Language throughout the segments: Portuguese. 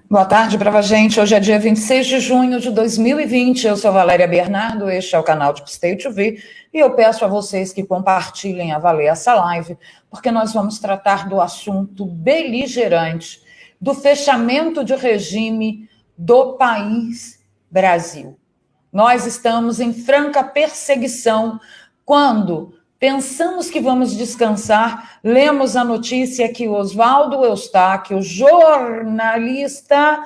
Boa tarde para a gente. Hoje é dia 26 de junho de 2020. Eu sou Valéria Bernardo, este é o canal de Stay TV e eu peço a vocês que compartilhem a valer essa live, porque nós vamos tratar do assunto beligerante do fechamento de regime do país Brasil. Nós estamos em franca perseguição quando pensamos que vamos descansar, lemos a notícia que Oswaldo Eustáquio, jornalista,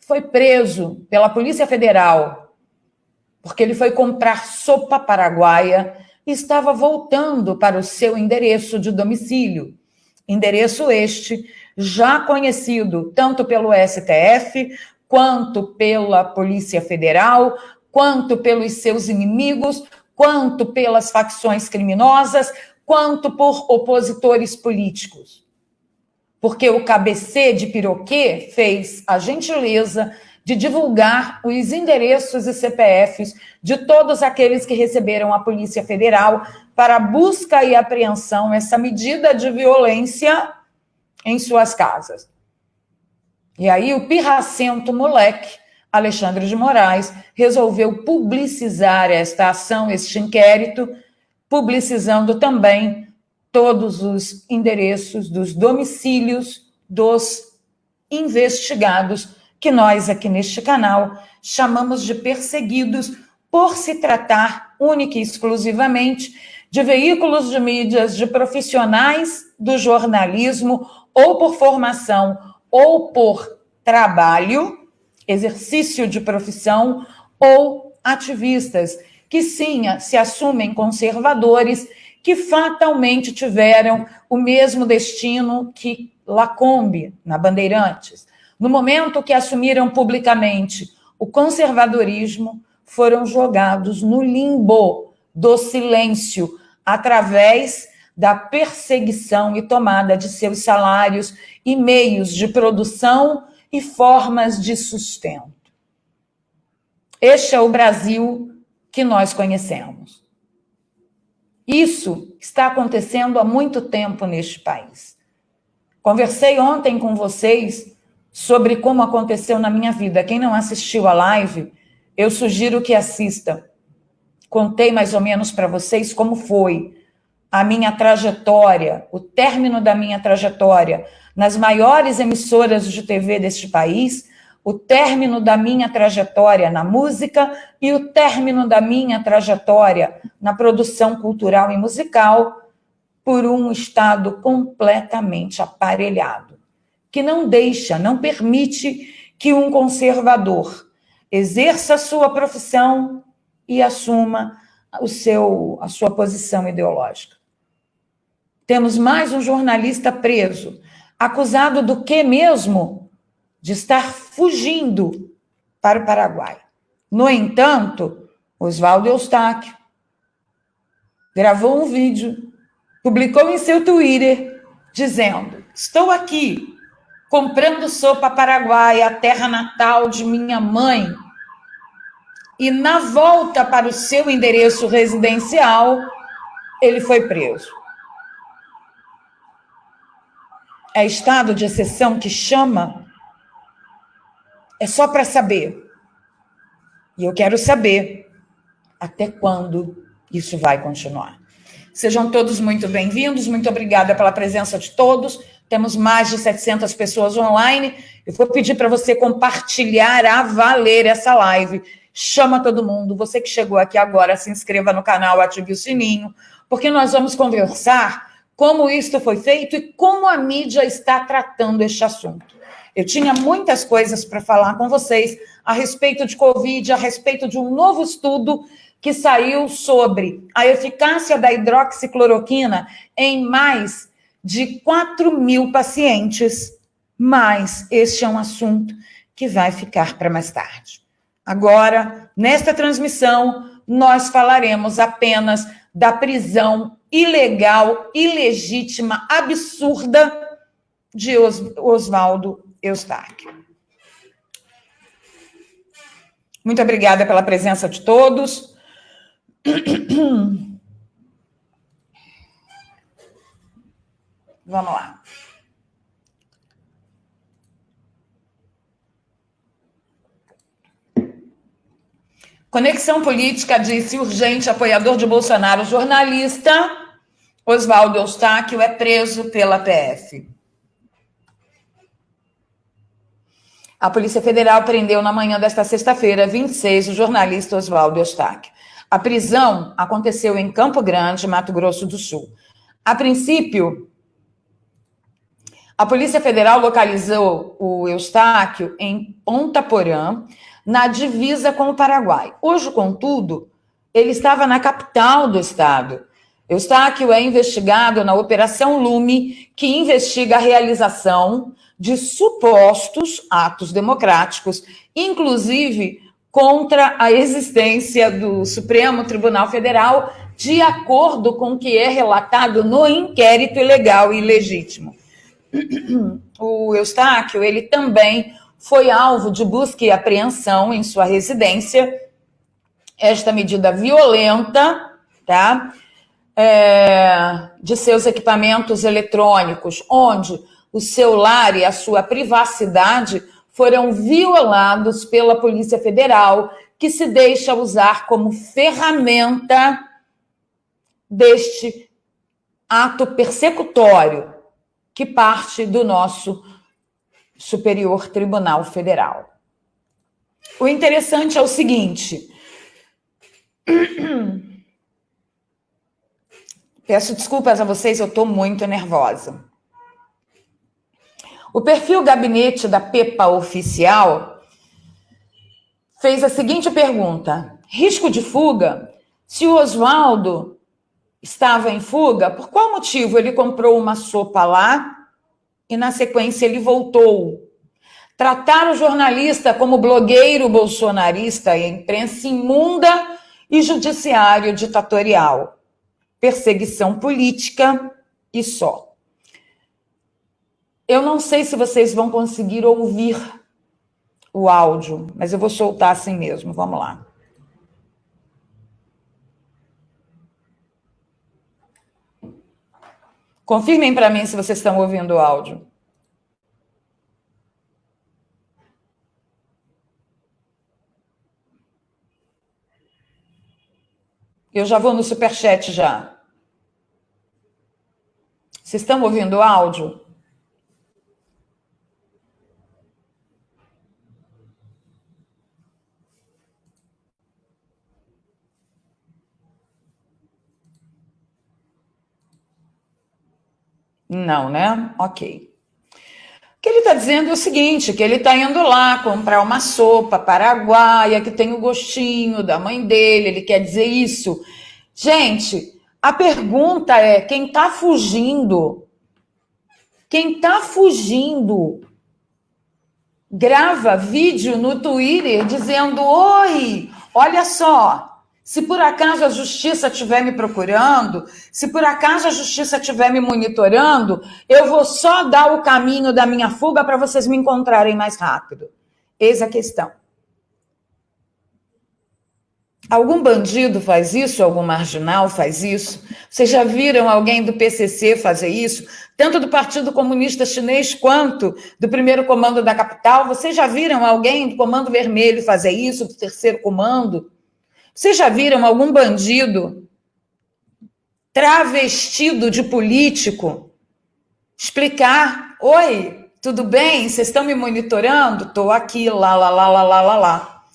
foi preso pela Polícia Federal, porque ele foi comprar sopa paraguaia e estava voltando para o seu endereço de domicílio. Endereço este já conhecido tanto pelo STF, quanto pela Polícia Federal, quanto pelos seus inimigos, quanto pelas facções criminosas, quanto por opositores políticos. Porque o KBC de Piroquê fez a gentileza de divulgar os endereços e CPFs de todos aqueles que receberam a Polícia Federal para busca e apreensão, essa medida de violência em suas casas. E aí o pirracento moleque, Alexandre de Moraes, resolveu publicizar esta ação, este inquérito, publicizando também todos os endereços dos domicílios dos investigados, que nós aqui neste canal chamamos de perseguidos, por se tratar única e exclusivamente de veículos de mídias, de profissionais do jornalismo, ou por formação, ou por trabalho, exercício de profissão, ou ativistas, que sim, se assumem conservadores, que fatalmente tiveram o mesmo destino que Lacombe, na Bandeirantes. No momento que assumiram publicamente o conservadorismo, foram jogados no limbo do silêncio, através da perseguição e tomada de seus salários e meios de produção e formas de sustento. Este é o Brasil que nós conhecemos. Isso está acontecendo há muito tempo neste país. Conversei ontem com vocês sobre como aconteceu na minha vida. Quem não assistiu a live, eu sugiro que assista. Contei mais ou menos para vocês como foi a minha trajetória, o término da minha trajetória nas maiores emissoras de TV deste país, o término da minha trajetória na música e o término da minha trajetória na produção cultural e musical por um Estado completamente aparelhado, que não deixa, não permite que um conservador exerça a sua profissão e assuma a sua posição ideológica. Temos mais um jornalista preso, acusado do quê mesmo? De estar fugindo para o Paraguai. No entanto, Oswaldo Eustáquio gravou um vídeo, publicou em seu Twitter, dizendo: estou aqui, comprando sopa paraguaia, a terra natal de minha mãe, e na volta para o seu endereço residencial, ele foi preso. É estado de exceção que chama? É só para saber. E eu quero saber até quando isso vai continuar. Sejam todos muito bem-vindos, muito obrigada pela presença de todos. Temos mais de 700 pessoas online. Eu vou pedir para você compartilhar a valer essa live. Chama todo mundo. Você que chegou aqui agora, se inscreva no canal, ative o sininho, porque nós vamos conversar como isto foi feito e como a mídia está tratando este assunto. Eu tinha muitas coisas para falar com vocês a respeito de Covid, a respeito de um novo estudo que saiu sobre a eficácia da hidroxicloroquina em mais de 4.000 pacientes, mas este é um assunto que vai ficar para mais tarde. Agora, nesta transmissão, nós falaremos apenas da prisão ilegal, ilegítima, absurda de Oswaldo Eustáquio. Muito obrigada pela presença de todos. Vamos lá. Conexão Política disse urgente, apoiador de Bolsonaro, jornalista Oswaldo Eustáquio é preso pela PF. A Polícia Federal prendeu na manhã desta sexta-feira, 26, o jornalista Oswaldo Eustáquio. A prisão aconteceu em Campo Grande, Mato Grosso do Sul. A princípio, a Polícia Federal localizou o Eustáquio em Ponta Porã, na divisa com o Paraguai. Hoje, contudo, ele estava na capital do estado. Eustáquio é investigado na Operação Lume, que investiga a realização de supostos atos democráticos, inclusive contra a existência do Supremo Tribunal Federal, de acordo com o que é relatado no inquérito ilegal e ilegítimo. O Eustáquio, ele também foi alvo de busca e apreensão em sua residência. Esta medida violenta, tá? De seus equipamentos eletrônicos, onde o celular e a sua privacidade foram violados pela Polícia Federal, que se deixa usar como ferramenta deste ato persecutório que parte do nosso Superior Tribunal Federal. O interessante é o seguinte... Peço desculpas a vocês, eu estou muito nervosa. O perfil Gabinete da Pepa Oficial fez a seguinte pergunta: risco de fuga? Se o Oswaldo estava em fuga, por qual motivo ele comprou uma sopa lá e, na sequência, ele voltou? Tratar o jornalista como blogueiro bolsonarista é imprensa imunda e judiciário ditatorial. Perseguição política e só. Eu não sei se vocês vão conseguir ouvir o áudio, mas eu vou soltar assim mesmo. Vamos lá. Confirmem para mim se vocês estão ouvindo o áudio. Eu já vou no superchat já. Vocês estão ouvindo o áudio? Não, né? Ok. O que ele está dizendo é o seguinte, que ele está indo lá comprar uma sopa paraguaia que tem o gostinho da mãe dele, ele quer dizer isso. Gente, a pergunta é, quem está fugindo, grava vídeo no Twitter dizendo, oi, olha só, se por acaso a justiça estiver me procurando, se por acaso a justiça estiver me monitorando, eu vou só dar o caminho da minha fuga para vocês me encontrarem mais rápido. Eis a questão. Algum bandido faz isso? Algum marginal faz isso? Vocês já viram alguém do PCC fazer isso? Tanto do Partido Comunista Chinês quanto do primeiro comando da capital? Vocês já viram alguém do Comando Vermelho fazer isso, do terceiro comando? Vocês já viram algum bandido travestido de político explicar, oi, tudo bem? Vocês estão me monitorando? Estou aqui, lá.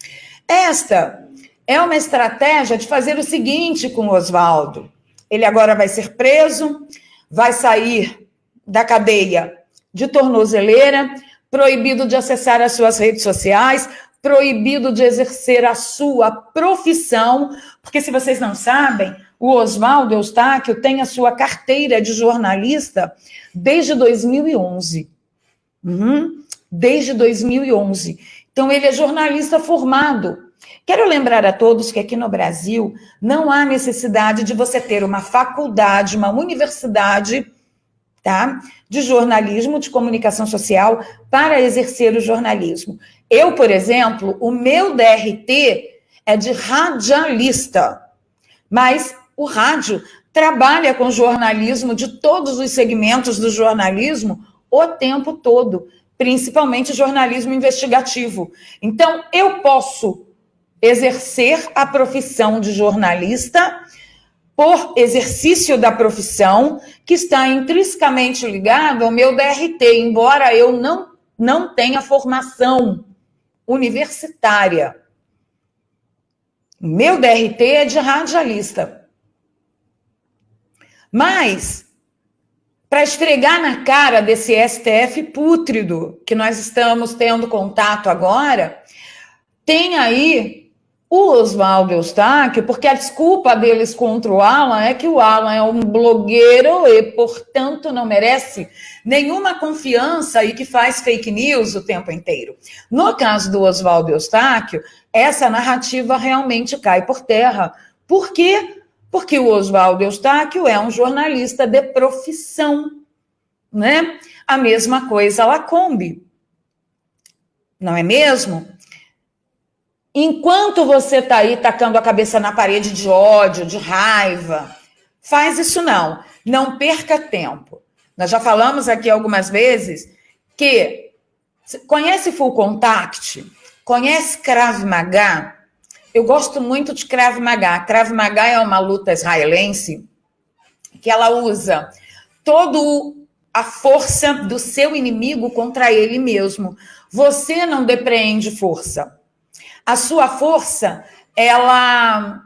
Esta é uma estratégia de fazer o seguinte com o Oswaldo. Ele agora vai ser preso, vai sair da cadeia de tornozeleira, proibido de acessar as suas redes sociais, proibido de exercer a sua profissão, porque se vocês não sabem, o Oswaldo Eustáquio tem a sua carteira de jornalista desde 2011. Desde 2011. Então, ele é jornalista formado. Quero lembrar a todos que aqui no Brasil não há necessidade de você ter uma faculdade, uma universidade, tá? De jornalismo, de comunicação social, para exercer o jornalismo. Eu, por exemplo, o meu DRT é de radialista, mas o rádio trabalha com jornalismo de todos os segmentos do jornalismo o tempo todo, principalmente jornalismo investigativo. Então, eu posso exercer a profissão de jornalista por exercício da profissão, que está intrinsecamente ligado ao meu DRT, embora eu não tenha formação universitária. O meu DRT é de radialista. Mas, para esfregar na cara desse STF pútrido, que nós estamos tendo contato agora, tem aí o Oswaldo Eustáquio, porque a desculpa deles contra o Alan é que o Alan é um blogueiro e, portanto, não merece nenhuma confiança e que faz fake news o tempo inteiro. No caso do Oswaldo Eustáquio, essa narrativa realmente cai por terra. Por quê? Porque o Oswaldo Eustáquio é um jornalista de profissão, né? A mesma coisa a Lacombe, não é mesmo? Enquanto você está aí tacando a cabeça na parede de ódio, de raiva, faz isso não. Não perca tempo. Nós já falamos aqui algumas vezes que... Conhece Full Contact? Conhece Krav Maga? Eu gosto muito de Krav Maga. Krav Maga é uma luta israelense que ela usa toda a força do seu inimigo contra ele mesmo. Você não depreende força. A sua força, ela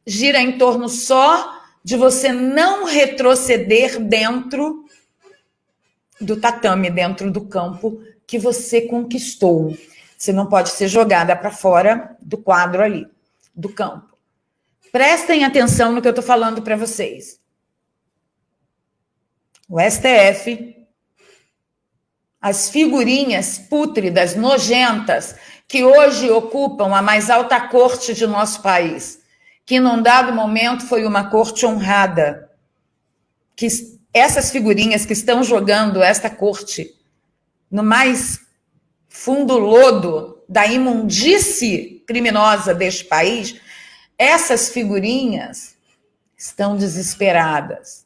gira em torno só de você não retroceder dentro do tatame, dentro do campo que você conquistou. Você não pode ser jogada para fora do quadro ali, do campo. Prestem atenção no que eu estou falando para vocês. O STF, as figurinhas pútridas, nojentas, que hoje ocupam a mais alta corte de nosso país, que num dado momento foi uma corte honrada, que essas figurinhas que estão jogando esta corte no mais fundo lodo da imundície criminosa deste país, essas figurinhas estão desesperadas.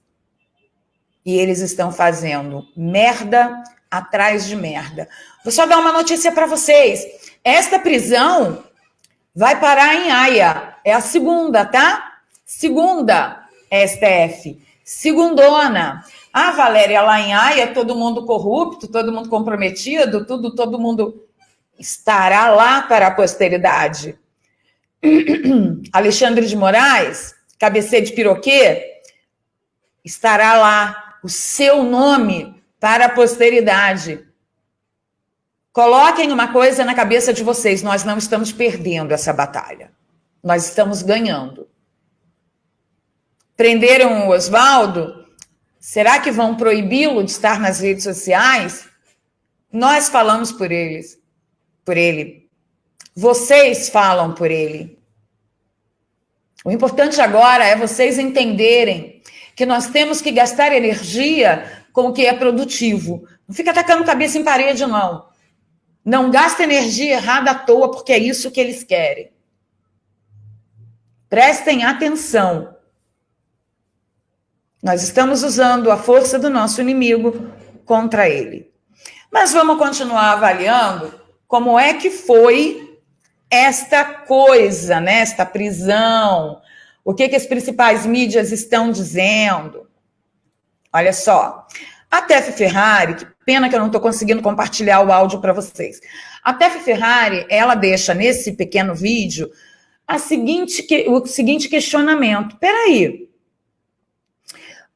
E eles estão fazendo merda atrás de merda. Vou só dar uma notícia para vocês. Esta prisão vai parar em Haia. É a segunda, tá? Segunda STF. Segundona. Ah, Valéria, lá em Haia, todo mundo corrupto, todo mundo comprometido, todo mundo estará lá para a posteridade. Alexandre de Moraes, cabeceira de piroquê, estará lá o seu nome para a posteridade. Coloquem uma coisa na cabeça de vocês, nós não estamos perdendo essa batalha. Nós estamos ganhando. Prenderam o Oswaldo? Será que vão proibi-lo de estar nas redes sociais? Nós falamos por eles, por ele. Vocês falam por ele. O importante agora é vocês entenderem que nós temos que gastar energia com o que é produtivo. Não fica atacando cabeça em parede, não. Não gasta energia errada à toa, porque é isso que eles querem. Prestem atenção. Nós estamos usando a força do nosso inimigo contra ele. Mas vamos continuar avaliando como é que foi esta coisa, né? Esta prisão. O que as principais mídias estão dizendo? Olha só. A Tef Ferrari, que pena que eu não estou conseguindo compartilhar o áudio para vocês. A Tef Ferrari, ela deixa nesse pequeno vídeo o seguinte questionamento. Peraí,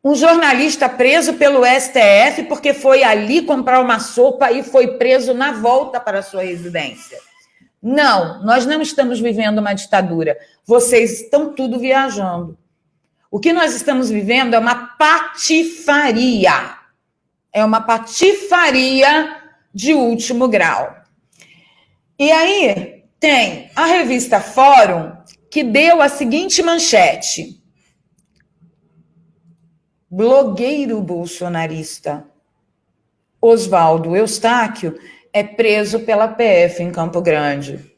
um jornalista preso pelo STF porque foi ali comprar uma sopa e foi preso na volta para a sua residência. Não, nós não estamos vivendo uma ditadura. Vocês estão tudo viajando. O que nós estamos vivendo é uma patifaria. É uma patifaria de último grau. E aí tem a revista Fórum, que deu a seguinte manchete. Blogueiro bolsonarista Oswaldo Eustáquio é preso pela PF em Campo Grande.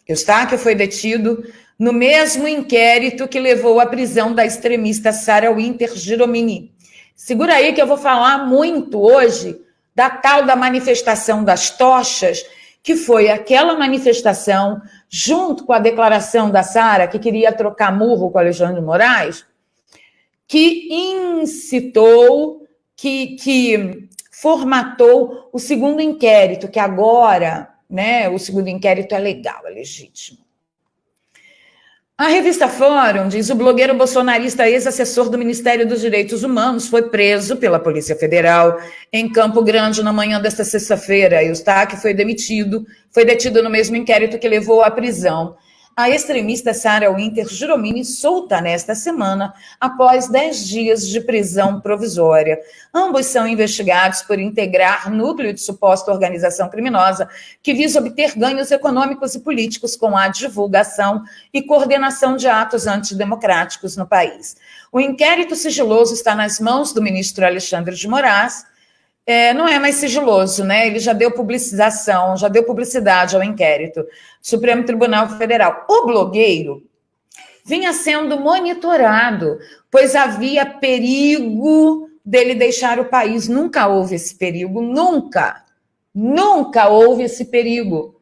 Eustáquio foi detido no mesmo inquérito que levou à prisão da extremista Sarah Winter Giromini. Segura aí que eu vou falar muito hoje da tal da manifestação das tochas, que foi aquela manifestação, junto com a declaração da Sarah, que queria trocar murro com Alexandre de Moraes, que incitou, que formatou o segundo inquérito, que agora, né, o segundo inquérito é legal, é legítimo. A revista Fórum diz: o blogueiro bolsonarista ex-assessor do Ministério dos Direitos Humanos foi preso pela Polícia Federal em Campo Grande na manhã desta sexta-feira. Eustáquio foi detido no mesmo inquérito que levou à prisão a extremista Sarah Winter Giromini, solta nesta semana após 10 dias de prisão provisória. Ambos são investigados por integrar núcleo de suposta organização criminosa que visa obter ganhos econômicos e políticos com a divulgação e coordenação de atos antidemocráticos no país. O inquérito sigiloso está nas mãos do ministro Alexandre de Moraes. Não é mais sigiloso, né? Ele já deu publicização, já deu publicidade ao inquérito. Supremo Tribunal Federal. O blogueiro vinha sendo monitorado, pois havia perigo dele deixar o país. Nunca houve esse perigo, nunca. Nunca houve esse perigo.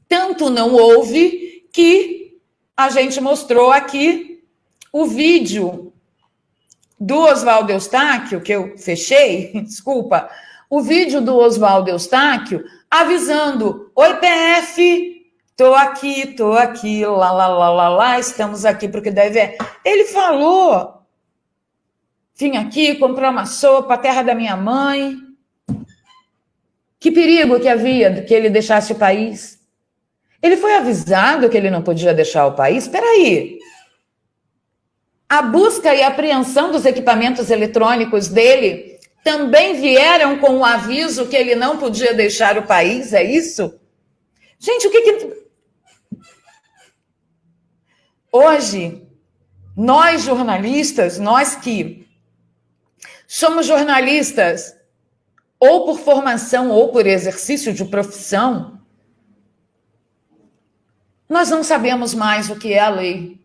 Tanto não houve que a gente mostrou aqui o vídeo do Oswaldo Eustáquio, que eu fechei, desculpa, o vídeo do Oswaldo Eustáquio avisando: oi, PF, tô aqui, lá, estamos aqui porque deve... Ele falou: vim aqui comprar uma sopa, a terra da minha mãe. Que perigo que havia que ele deixasse o país? Ele foi avisado que ele não podia deixar o país? Espera aí. A busca e apreensão dos equipamentos eletrônicos dele também vieram com o aviso que ele não podia deixar o país, é isso? Gente, o que... Hoje, nós jornalistas, nós que somos jornalistas ou por formação ou por exercício de profissão, nós não sabemos mais o que é a lei.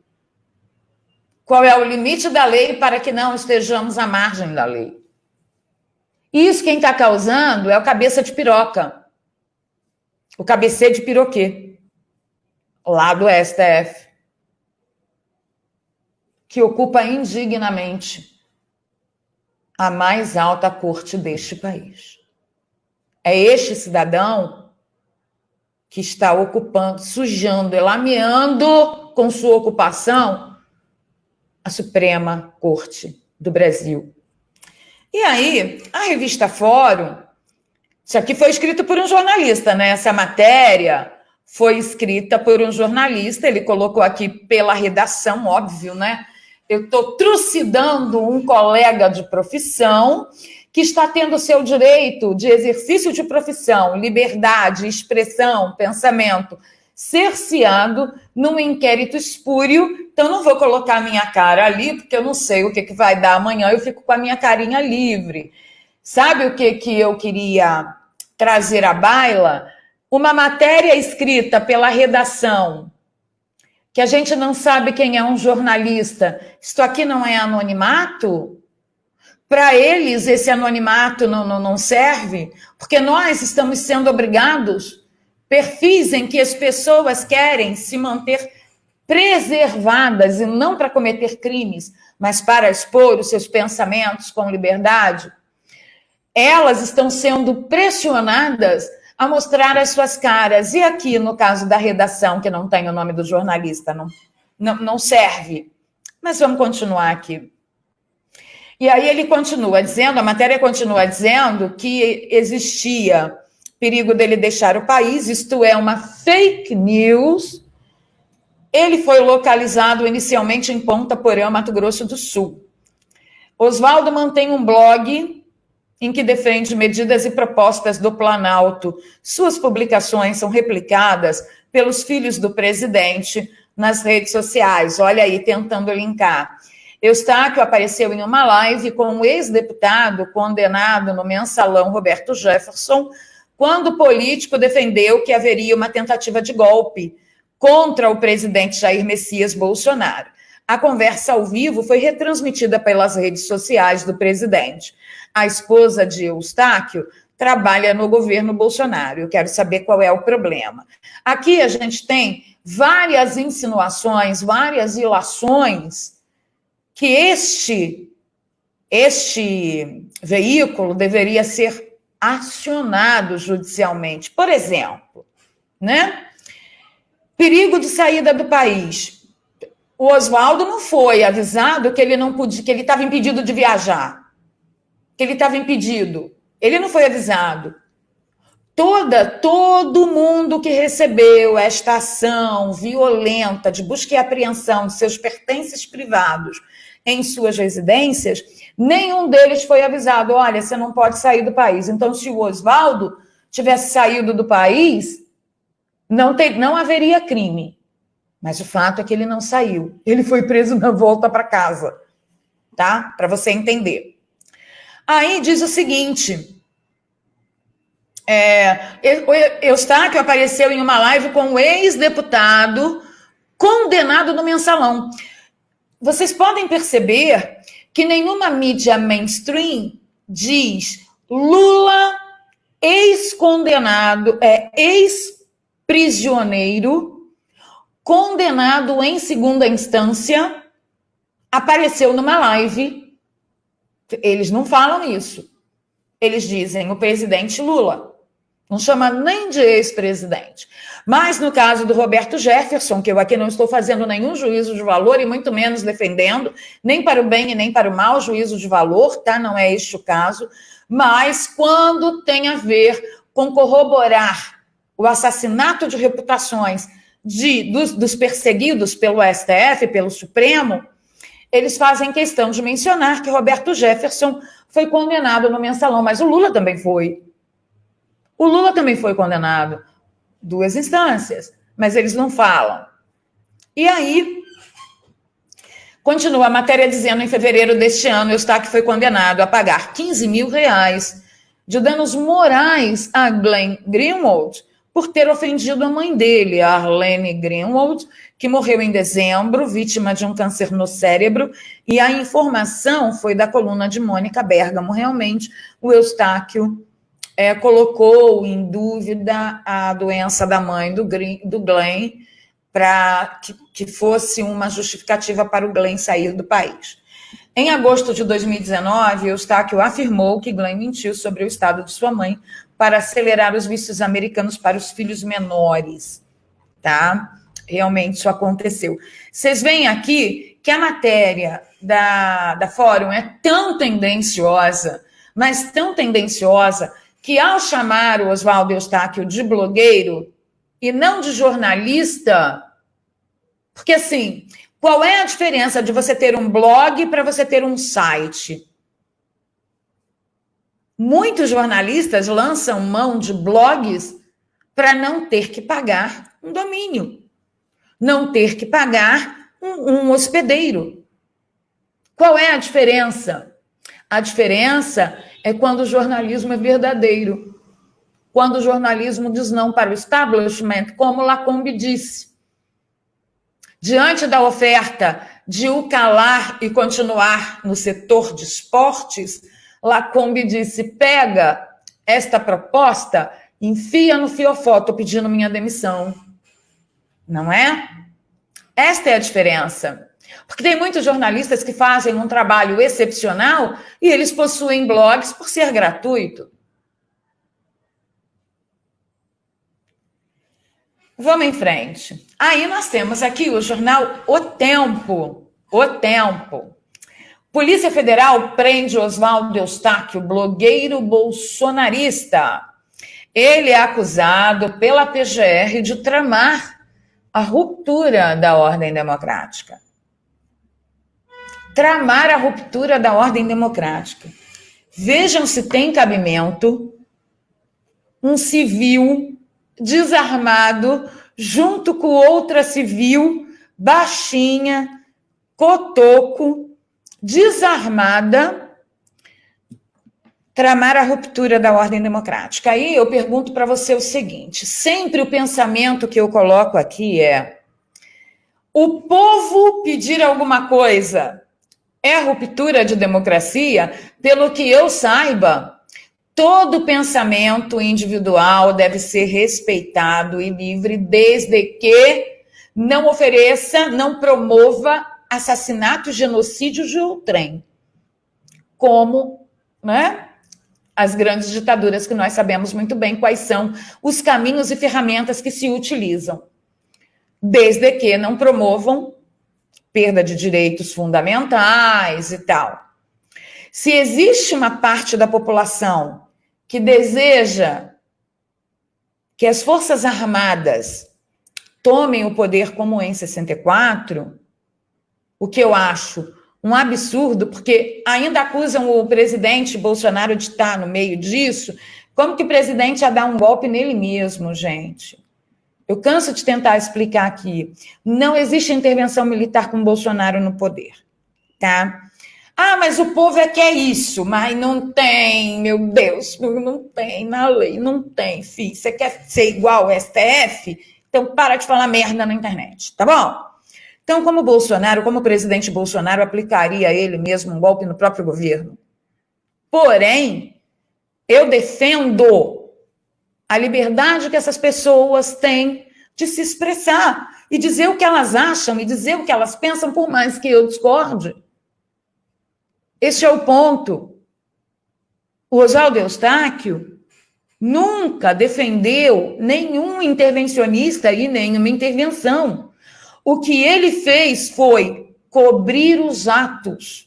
Qual é o limite da lei para que não estejamos à margem da lei? E isso quem está causando é o cabeça de piroca. O cabecê de piroquê. Lá do STF. Que ocupa indignamente a mais alta corte deste país. É este cidadão que está ocupando, sujando, lameando com sua ocupação a Suprema Corte do Brasil. E aí, a revista Fórum, isso aqui foi escrito por um jornalista, né? Essa matéria foi escrita por um jornalista, ele colocou aqui pela redação, óbvio, né? Eu estou trucidando um colega de profissão que está tendo seu direito de exercício de profissão, liberdade, expressão, pensamento, cerceado num inquérito espúrio. Então, não vou colocar a minha cara ali, porque eu não sei o que vai dar amanhã, eu fico com a minha carinha livre. Sabe o que eu queria trazer à baila? Uma matéria escrita pela redação, que a gente não sabe quem é um jornalista. Isto aqui não é anonimato? Para eles, esse anonimato não serve, porque nós estamos sendo obrigados, perfis em que as pessoas querem se manter preservadas, e não para cometer crimes, mas para expor os seus pensamentos com liberdade, elas estão sendo pressionadas a mostrar as suas caras. E aqui, no caso da redação, que não tem o nome do jornalista, não serve. Mas vamos continuar aqui. E aí ele continua dizendo, a matéria continua dizendo que existia perigo dele deixar o país, isto é uma fake news. Ele foi localizado inicialmente em Ponta Porã, Mato Grosso do Sul. Oswaldo mantém um blog em que defende medidas e propostas do Planalto. Suas publicações são replicadas pelos filhos do presidente nas redes sociais. Olha aí, tentando linkar. Eustáquio apareceu em uma live com um ex-deputado condenado no mensalão Roberto Jefferson, quando o político defendeu que haveria uma tentativa de golpe contra o presidente Jair Messias Bolsonaro. A conversa ao vivo foi retransmitida pelas redes sociais do presidente. A esposa de Eustáquio trabalha no governo Bolsonaro. Eu quero saber qual é o problema. Aqui a gente tem várias insinuações, várias ilações que este veículo deveria ser acionado judicialmente. Por exemplo, né? Perigo de saída do país. O Oswaldo não foi avisado que ele não podia, que ele estava impedido de viajar, que ele estava impedido. Ele não foi avisado. Todo mundo que recebeu esta ação violenta de busca e apreensão de seus pertences privados em suas residências, nenhum deles foi avisado, olha, você não pode sair do país. Então, se o Oswaldo tivesse saído do país, não haveria crime. Mas o fato é que ele não saiu. Ele foi preso na volta para casa. Tá? Para você entender. Aí diz o seguinte... Eustáquio apareceu em uma live com um ex-deputado condenado no Mensalão. Vocês podem perceber que nenhuma mídia mainstream diz Lula ex-condenado, ex-prisioneiro, condenado em segunda instância, apareceu numa live. Eles não falam isso. Eles dizem o presidente Lula. Não chama nem de ex-presidente. Mas no caso do Roberto Jefferson, que eu aqui não estou fazendo nenhum juízo de valor e muito menos defendendo, nem para o bem e nem para o mal, juízo de valor, tá? Não é este o caso. Mas quando tem a ver com corroborar o assassinato de reputações dos perseguidos pelo STF, pelo Supremo, eles fazem questão de mencionar que Roberto Jefferson foi condenado no Mensalão, mas o Lula também foi. O Lula também foi condenado. 2 instâncias, mas eles não falam. E aí, continua a matéria dizendo, em fevereiro deste ano, Eustáquio foi condenado a pagar R$15 mil de danos morais a Glenn Greenwald por ter ofendido a mãe dele, a Arlene Greenwald, que morreu em dezembro, vítima de um câncer no cérebro, e a informação foi da coluna de Mônica Bergamo. Realmente, o Eustáquio colocou em dúvida a doença da mãe do Glenn para que fosse uma justificativa para o Glenn sair do país. Em agosto de 2019, Eustáquio afirmou que Glenn mentiu sobre o estado de sua mãe para acelerar os vistos americanos para os filhos menores. Tá? Realmente isso aconteceu. Vocês veem aqui que a matéria da Fórum é tão tendenciosa, mas tão tendenciosa, que ao chamar o Oswaldo Eustáquio de blogueiro e não de jornalista, porque assim, qual é a diferença de você ter um blog para você ter um site? Muitos jornalistas lançam mão de blogs para não ter que pagar um domínio, não ter que pagar um hospedeiro. Qual é a diferença? A diferença é quando o jornalismo é verdadeiro. Quando o jornalismo diz não para o establishment, como Lacombe disse. Diante da oferta de o calar e continuar no setor de esportes, Lacombe disse, pega esta proposta, enfia no fiofó, estou pedindo minha demissão. Não é? Esta é a diferença. Porque tem muitos jornalistas que fazem um trabalho excepcional e eles possuem blogs por ser gratuito. Vamos em frente. Aí nós temos aqui o jornal O Tempo. O Tempo. Polícia Federal prende Oswaldo Eustáquio, blogueiro bolsonarista. Ele é acusado pela PGR de tramar a ruptura da ordem democrática. Tramar a ruptura da ordem democrática. Vejam se tem cabimento um civil desarmado junto com outra civil baixinha, cotoco, desarmada, tramar a ruptura da ordem democrática. Aí eu pergunto para você o seguinte, sempre o pensamento que eu coloco aqui é: o povo pedir alguma coisa é ruptura de democracia? Pelo que eu saiba, todo pensamento individual deve ser respeitado e livre, desde que não ofereça, não promova assassinato, genocídio de outrem, como, né, as grandes ditaduras que nós sabemos muito bem quais são os caminhos e ferramentas que se utilizam, desde que não promovam perda de direitos fundamentais e tal. Se existe uma parte da população que deseja que as Forças Armadas tomem o poder como em 64, o que eu acho um absurdo, porque ainda acusam o presidente Bolsonaro de estar no meio disso, como que o presidente ia dar um golpe nele mesmo, gente? Eu canso de tentar explicar aqui. Não existe intervenção militar com Bolsonaro no poder, tá? Ah, mas o povo é que é isso, mas não tem, meu Deus, não tem na lei, não tem, filho. Você quer ser igual ao STF? Então para de falar merda na internet, tá bom? Então, como o presidente Bolsonaro aplicaria ele mesmo um golpe no próprio governo? Porém, eu defendo a liberdade que essas pessoas têm de se expressar e dizer o que elas acham e dizer o que elas pensam, por mais que eu discorde. Este é o ponto. O Oswaldo Eustáquio nunca defendeu nenhum intervencionista e nenhuma intervenção. O que ele fez foi cobrir os atos.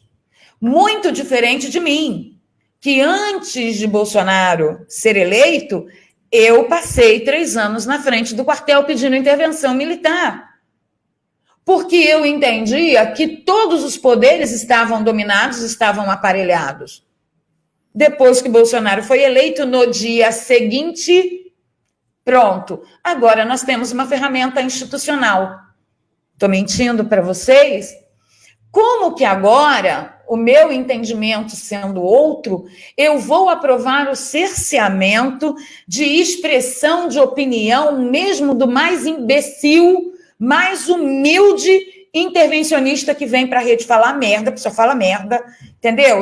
Muito diferente de mim, que antes de Bolsonaro ser eleito, eu passei 3 anos na frente do quartel pedindo intervenção militar. Porque eu entendia que todos os poderes estavam dominados, estavam aparelhados. Depois que Bolsonaro foi eleito, no dia seguinte, pronto. Agora nós temos uma ferramenta institucional. Estou mentindo para vocês? Como que agora, o meu entendimento sendo outro, eu vou aprovar o cerceamento de expressão de opinião, mesmo do mais imbecil, mais humilde intervencionista que vem para a rede falar merda, que só fala merda, entendeu?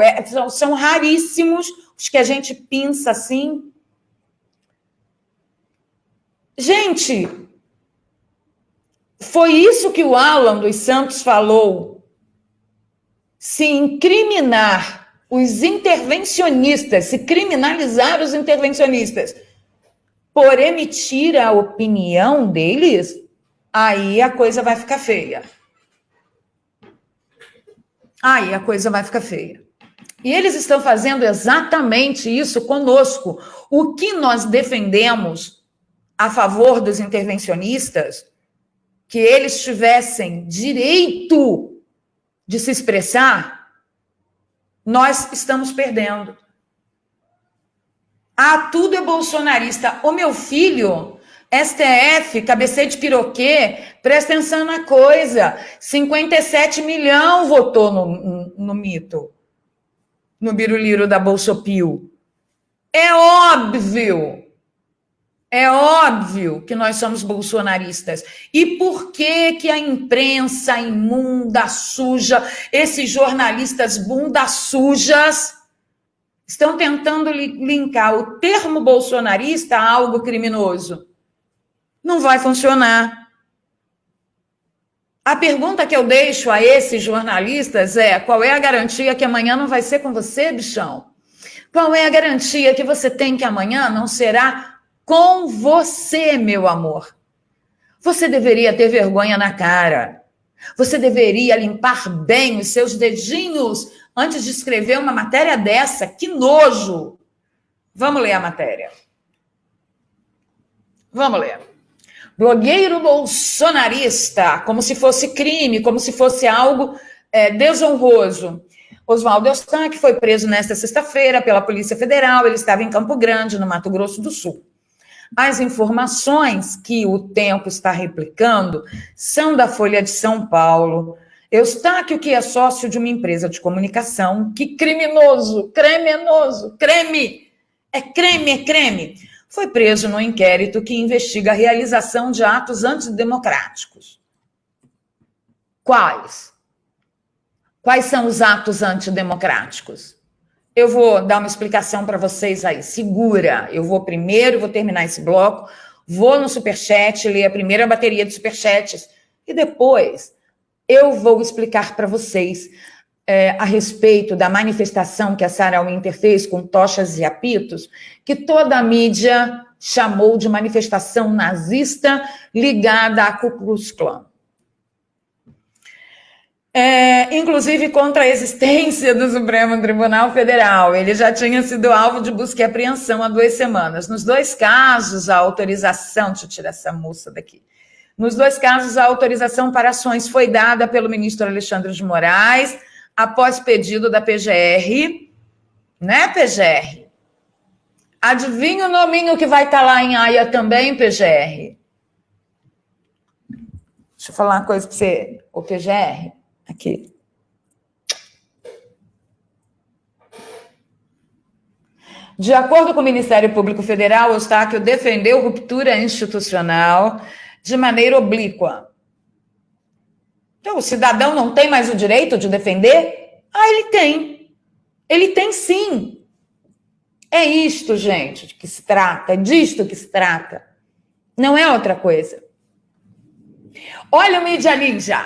São raríssimos os que a gente pensa assim. Gente, foi isso que o Alan dos Santos falou. Se incriminar os intervencionistas, se criminalizar os intervencionistas por emitir a opinião deles, aí a coisa vai ficar feia. Aí a coisa vai ficar feia. E eles estão fazendo exatamente isso conosco. O que nós defendemos a favor dos intervencionistas, que eles tivessem direito de se expressar, nós estamos perdendo. Ah, tudo é bolsonarista. O meu filho, STF, cabeceio de piroquê, presta atenção na coisa. 57 milhões votou no mito, no biruliro da Bolsopio. É óbvio que nós somos bolsonaristas. E por que a imprensa imunda, suja, esses jornalistas bunda sujas, estão tentando linkar o termo bolsonarista a algo criminoso? Não vai funcionar. A pergunta que eu deixo a esses jornalistas é: qual é a garantia que amanhã não vai ser com você, bichão? Qual é a garantia que você tem que amanhã não será com você, meu amor? Você deveria ter vergonha na cara. Você deveria limpar bem os seus dedinhos antes de escrever uma matéria dessa. Que nojo! Vamos ler a matéria. Vamos ler. Blogueiro bolsonarista, como se fosse crime, como se fosse algo desonroso. Oswaldo Eustáquio foi preso nesta sexta-feira pela Polícia Federal. Ele estava em Campo Grande, no Mato Grosso do Sul. As informações que o Tempo está replicando são da Folha de São Paulo. Eustáquio, que é sócio de uma empresa de comunicação, que criminoso, creme, é creme, foi preso no inquérito que investiga a realização de atos antidemocráticos. Quais? Quais são os atos antidemocráticos? Eu vou dar uma explicação para vocês aí. Segura. Eu vou terminar esse bloco, vou no Superchat, ler a primeira bateria de Superchats e depois eu vou explicar para vocês a respeito da manifestação que a Sarah Winter fez com tochas e apitos, que toda a mídia chamou de manifestação nazista ligada à Ku Klux Klan. Inclusive contra a existência do Supremo Tribunal Federal. Ele já tinha sido alvo de busca e apreensão há 2 semanas. Nos 2 casos, a autorização... Deixa eu tirar essa moça daqui. Nos 2 casos, a autorização para ações foi dada pelo ministro Alexandre de Moraes, após pedido da PGR. Né, PGR? Adivinha o nominho que vai estar lá em Haia também, PGR? Deixa eu falar uma coisa para você, o PGR. Aqui. De acordo com o Ministério Público Federal, Eustáquio defendeu ruptura institucional de maneira oblíqua. Então, o cidadão não tem mais o direito de defender? Ele tem. Ele tem sim. É isto, gente, de que se trata. É disto que se trata. Não é outra coisa. Olha o Mídia Ninja.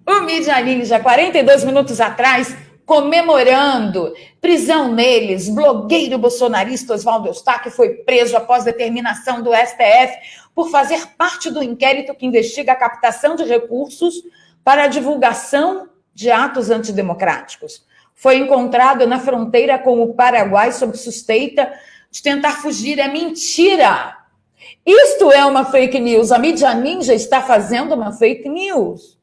O Mídia Ninja, 42 minutos atrás, comemorando prisão neles. Blogueiro bolsonarista Oswaldo Eustáquio foi preso após determinação do STF por fazer parte do inquérito que investiga a captação de recursos para a divulgação de atos antidemocráticos. Foi encontrado na fronteira com o Paraguai sob suspeita de tentar fugir. É mentira! Isto é uma fake news. A Mídia Ninja está fazendo uma fake news.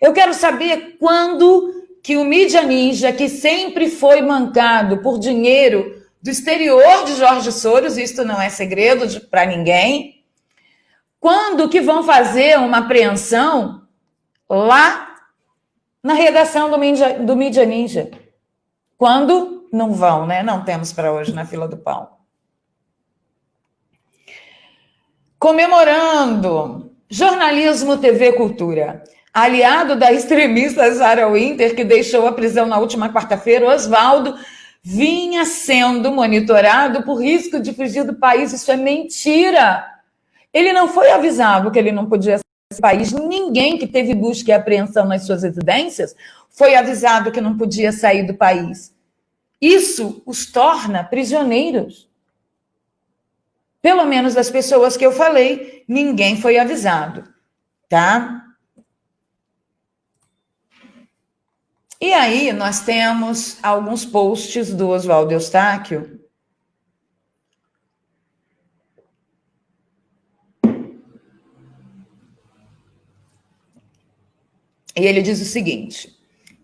Eu quero saber quando que o Mídia Ninja, que sempre foi mancado por dinheiro do exterior de Jorge Soros, isto não é segredo para ninguém, quando que vão fazer uma apreensão lá na redação do Mídia Ninja? Quando? Não vão, né? Não temos para hoje na fila do pão. Comemorando. Jornalismo, TV, Cultura. Aliado da extremista Sarah Winter, que deixou a prisão na última quarta-feira, Oswaldo vinha sendo monitorado por risco de fugir do país. Isso é mentira. Ele não foi avisado que ele não podia sair do país. Ninguém que teve busca e apreensão nas suas residências foi avisado que não podia sair do país. Isso os torna prisioneiros. Pelo menos das pessoas que eu falei, ninguém foi avisado, tá? E aí, nós temos alguns posts do Oswaldo Eustáquio. E ele diz o seguinte: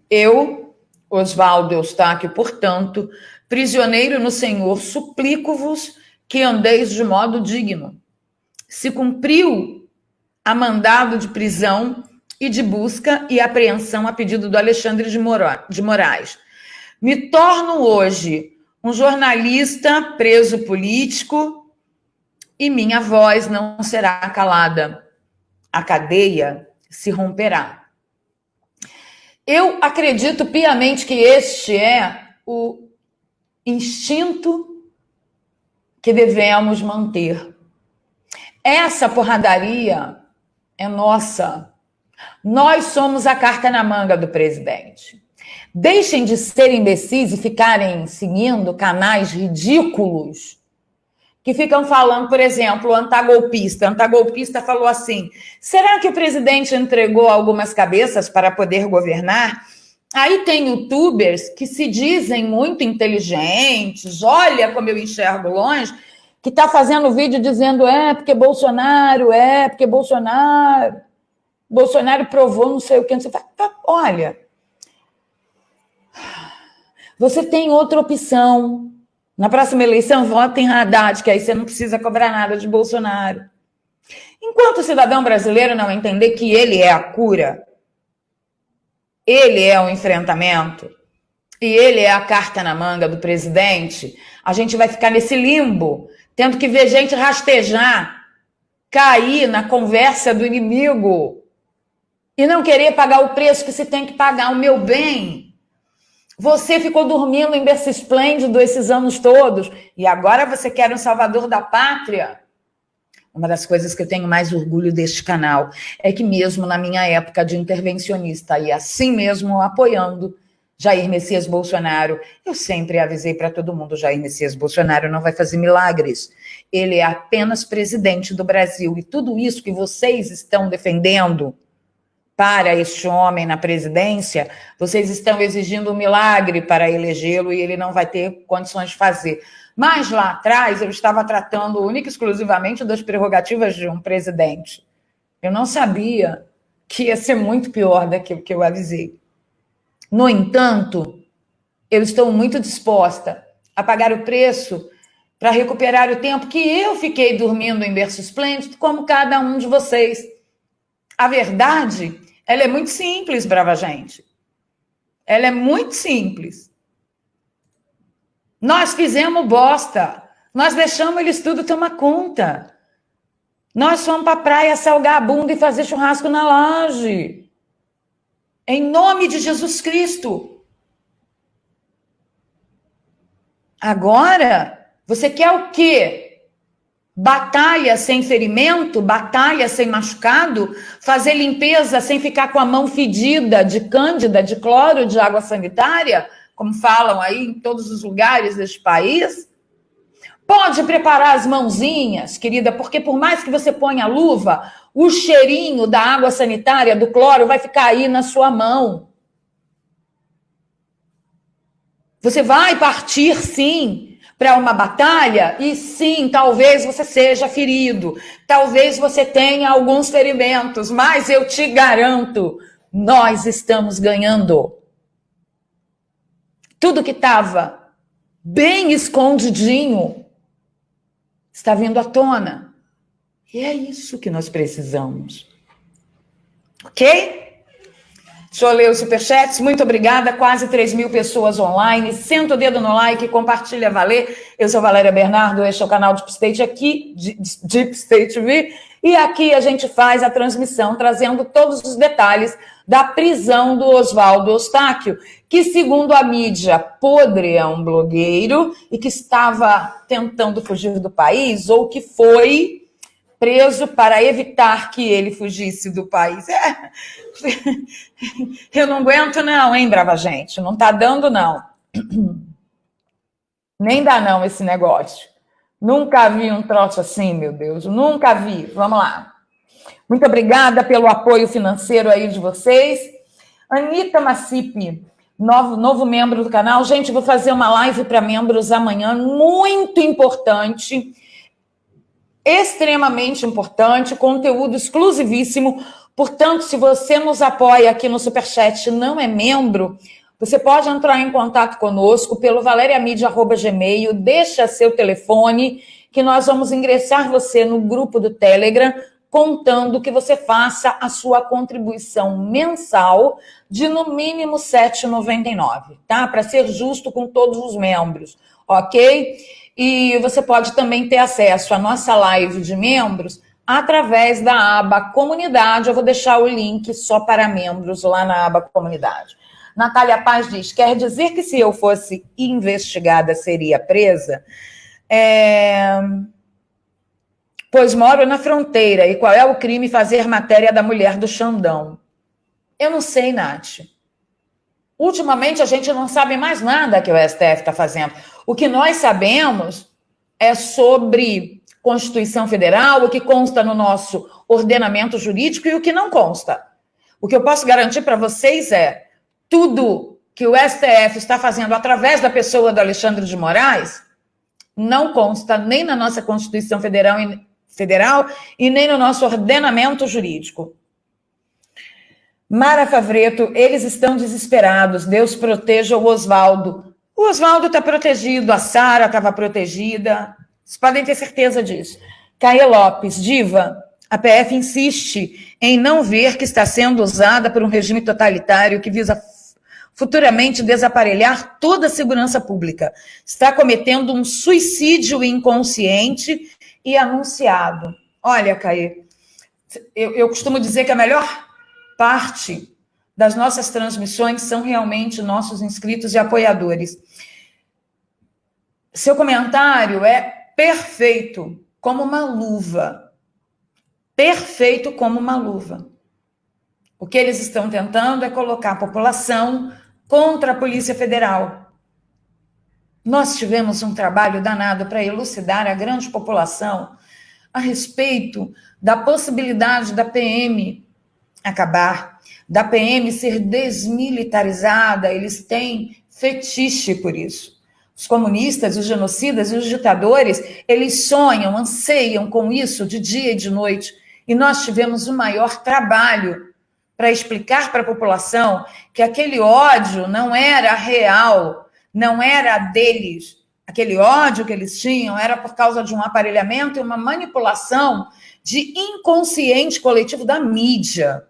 eu, Oswaldo Eustáquio, portanto, prisioneiro no Senhor, suplico-vos que andeis de modo digno. Se cumpriu a mandado de prisão e de busca e apreensão a pedido do Alexandre de Moraes. Me torno hoje um jornalista preso político e minha voz não será calada. A cadeia se romperá. Eu acredito piamente que este é o instinto que devemos manter. Essa porradaria é nossa. Nós somos a carta na manga do presidente. Deixem de ser imbecis e ficarem seguindo canais ridículos que ficam falando, por exemplo, o antagolpista. O antagolpista falou assim: será que o presidente entregou algumas cabeças para poder governar? Aí tem youtubers que se dizem muito inteligentes, olha como eu enxergo longe, que está fazendo vídeo dizendo porque Bolsonaro provou não sei o que. Você fala, olha, você tem outra opção. Na próxima eleição, vota em Haddad, que aí você não precisa cobrar nada de Bolsonaro. Enquanto o cidadão brasileiro não entender que ele é a cura, ele é o enfrentamento e ele é a carta na manga do presidente, a gente vai ficar nesse limbo, tendo que ver gente rastejar, cair na conversa do inimigo e não querer pagar o preço que se tem que pagar. O meu bem, você ficou dormindo em berço esplêndido esses anos todos e agora você quer um salvador da pátria? Uma das coisas que eu tenho mais orgulho deste canal é que mesmo na minha época de intervencionista e assim mesmo apoiando Jair Messias Bolsonaro, eu sempre avisei para todo mundo, Jair Messias Bolsonaro não vai fazer milagres. Ele é apenas presidente do Brasil e tudo isso que vocês estão defendendo para este homem na presidência, vocês estão exigindo um milagre para elegê-lo e ele não vai ter condições de fazer. Mas lá atrás eu estava tratando única e exclusivamente das prerrogativas de um presidente. Eu não sabia que ia ser muito pior daquilo que eu avisei. No entanto, eu estou muito disposta a pagar o preço para recuperar o tempo que eu fiquei dormindo em berço esplêndido, como cada um de vocês. A verdade, ela é muito simples, brava gente. Ela é muito simples. Nós fizemos bosta. Nós deixamos eles tudo tomar conta. Nós fomos para a praia salgar a bunda e fazer churrasco na laje. Em nome de Jesus Cristo. Agora, você quer o quê? Batalha sem ferimento? Batalha sem machucado? Fazer limpeza sem ficar com a mão fedida de cândida, de cloro, de água sanitária? Como falam aí em todos os lugares deste país? Pode preparar as mãozinhas, querida, porque por mais que você ponha a luva, o cheirinho da água sanitária, do cloro, vai ficar aí na sua mão. Você vai partir, sim, para uma batalha e, sim, talvez você seja ferido, talvez você tenha alguns ferimentos, mas eu te garanto, nós estamos ganhando. Tudo que estava bem escondidinho está vindo à tona. E é isso que nós precisamos. Ok? Deixa eu ler os superchats. Muito obrigada. Quase 3.000 pessoas online. Senta o dedo no like, compartilha, valer. Eu sou Valéria Bernardo, este é o canal Deep State aqui, Deep State TV. E aqui a gente faz a transmissão trazendo todos os detalhes da prisão do Oswaldo Eustáquio, que, segundo a mídia podre, é um blogueiro e que estava tentando fugir do país ou que foi preso para evitar que ele fugisse do país. Eu não aguento não, hein, brava gente? Não tá dando, não. Nem dá não esse negócio. Nunca vi um troço assim, meu Deus. Nunca vi. Vamos lá. Muito obrigada pelo apoio financeiro aí de vocês. Anitta Macipe, novo membro do canal. Gente, vou fazer uma live para membros amanhã, muito importante, extremamente importante, conteúdo exclusivíssimo. Portanto, se você nos apoia aqui no Superchat e não é membro, você pode entrar em contato conosco pelo valeriamídia@gmail, deixa seu telefone, que nós vamos ingressar você no grupo do Telegram, contando que você faça a sua contribuição mensal de no mínimo R$ 7,99, tá? Para ser justo com todos os membros, ok? E você pode também ter acesso à nossa live de membros através da aba Comunidade. Eu vou deixar o link só para membros lá na aba Comunidade. Natália Paz diz, quer dizer que se eu fosse investigada, seria presa? Pois moro na fronteira. E qual é o crime fazer matéria da mulher do Xandão? Eu não sei, Nath. Ultimamente, a gente não sabe mais nada que o STF está fazendo. O que nós sabemos é sobre Constituição Federal, o que consta no nosso ordenamento jurídico e o que não consta. O que eu posso garantir para vocês é tudo que o STF está fazendo através da pessoa do Alexandre de Moraes não consta nem na nossa Constituição Federal e nem no nosso ordenamento jurídico. Mara Favreto, eles estão desesperados. Deus proteja o Oswaldo. O Oswaldo está protegido, a Sara estava protegida. Vocês podem ter certeza disso. Caia Lopes, diva, A PF insiste em não ver que está sendo usada por um regime totalitário que visa futuramente desaparelhar toda a segurança pública. Está cometendo um suicídio inconsciente e anunciado. Olha, Caê, eu costumo dizer que a melhor parte das nossas transmissões são realmente nossos inscritos e apoiadores. Seu comentário é perfeito, como uma luva. Perfeito como uma luva. O que eles estão tentando é colocar a população contra a Polícia Federal. Nós tivemos um trabalho danado para elucidar a grande população a respeito da possibilidade da PM acabar, da PM ser desmilitarizada. Eles têm fetiche por isso. Os comunistas, os genocidas e os ditadores, eles sonham, anseiam com isso de dia e de noite. E nós tivemos o maior trabalho para explicar para a população que aquele ódio não era real, não era deles. Aquele ódio que eles tinham era por causa de um aparelhamento e uma manipulação de inconsciente coletivo da mídia.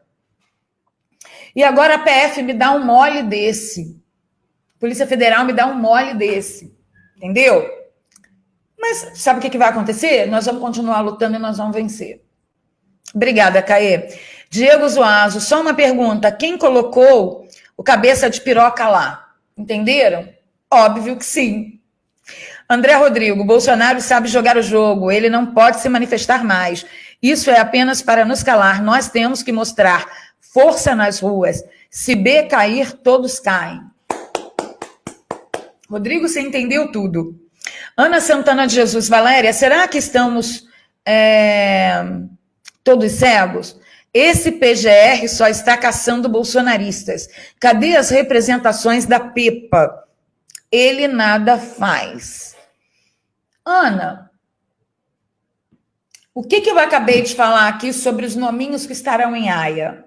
E agora a PF me dá um mole desse. A Polícia Federal me dá um mole desse. Entendeu? Mas sabe o que vai acontecer? Nós vamos continuar lutando e nós vamos vencer. Obrigada, Caê. Diego Zuazo, só uma pergunta. Quem colocou o cabeça de piroca lá? Entenderam? Óbvio que sim. André Rodrigo, Bolsonaro sabe jogar o jogo, ele não pode se manifestar mais. Isso é apenas para nos calar. Nós temos que mostrar força nas ruas. Se B cair, todos caem. Rodrigo, você entendeu tudo. Ana Santana de Jesus, Valéria, será que estamos todos cegos? Esse PGR só está caçando bolsonaristas. Cadê as representações da Pepa? Ele nada faz. Ana, o que eu acabei de falar aqui sobre os nominhos que estarão em Haia?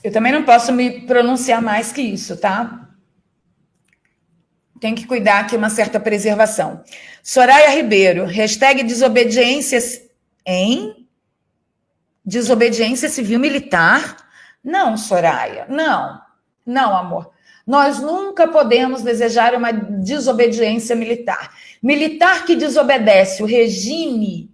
Eu também não posso me pronunciar mais que isso, tá? Tem que cuidar aqui uma certa preservação. Soraya Ribeiro, hashtag desobediências em desobediência civil militar? Não, Soraya, não. Não, amor. Nós nunca podemos desejar uma desobediência militar. Militar que desobedece o regimento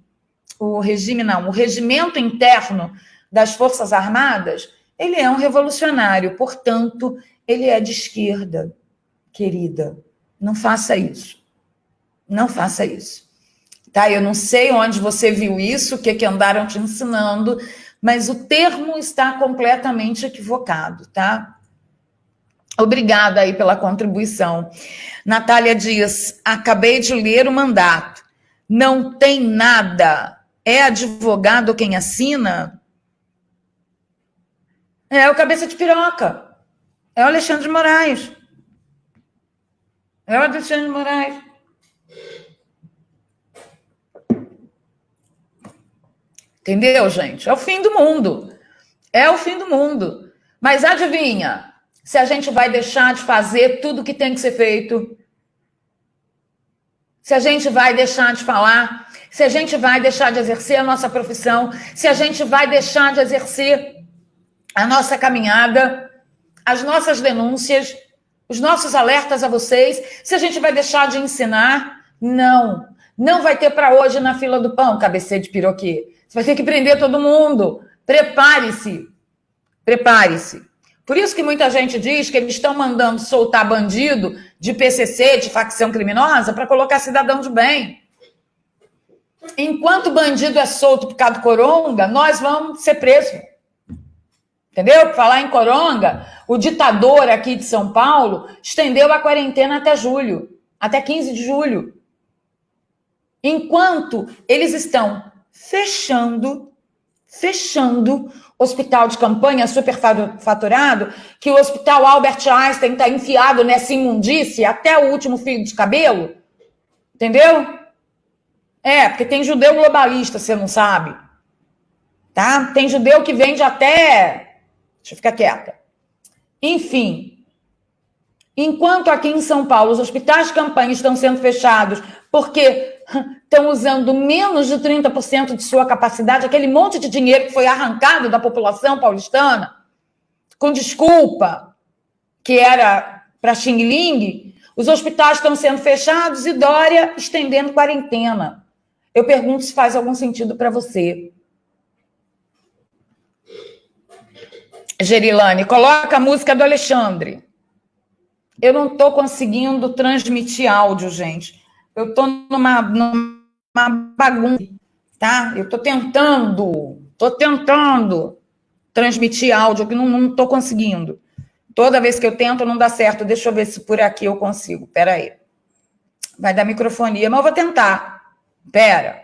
interno das Forças Armadas, ele é um revolucionário, portanto, ele é de esquerda, querida. Não faça isso. Não faça isso. Tá? Eu não sei onde você viu isso, o que andaram te ensinando, mas o termo está completamente equivocado, tá? Obrigada aí pela contribuição. Natália diz, acabei de ler o mandato. Não tem nada. É advogado quem assina? É o cabeça de piroca. É o Alexandre de Moraes. É o Alexandre de Moraes. Entendeu, gente? É o fim do mundo. É o fim do mundo. Mas adivinha, se a gente vai deixar de fazer tudo que tem que ser feito, se a gente vai deixar de falar, se a gente vai deixar de exercer a nossa profissão, se a gente vai deixar de exercer a nossa caminhada, as nossas denúncias, os nossos alertas a vocês, se a gente vai deixar de ensinar, não. Não vai ter para hoje na fila do pão, cabeceira de piroquê. Você vai ter que prender todo mundo. Prepare-se. Prepare-se. Por isso que muita gente diz que eles estão mandando soltar bandido de PCC, de facção criminosa, para colocar cidadão de bem. Enquanto bandido é solto por causa do coronga, nós vamos ser presos. Entendeu? Por falar em coronga, o ditador aqui de São Paulo estendeu a quarentena até julho, até 15 de julho. Enquanto eles estão fechando hospital de campanha superfaturado, que o hospital Albert Einstein está enfiado nessa imundície até o último fio de cabelo. Entendeu? Porque tem judeu globalista, você não sabe. Tá? Tem judeu que vende até... Deixa eu ficar quieta. Enfim, enquanto aqui em São Paulo os hospitais de campanha estão sendo fechados porque estão usando menos de 30% de sua capacidade, aquele monte de dinheiro que foi arrancado da população paulistana, com desculpa que era para Xing-Ling, os hospitais estão sendo fechados e Dória estendendo quarentena. Eu pergunto se faz algum sentido para você. Gerilane, coloca a música do Alexandre. Eu não estou conseguindo transmitir áudio, gente. Eu estou numa bagunça, tá? Eu estou tentando transmitir áudio, que não estou conseguindo. Toda vez que eu tento, não dá certo. Deixa eu ver se por aqui eu consigo. Espera aí. Vai dar microfonia, mas eu vou tentar. Espera.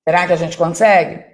Será que a gente consegue?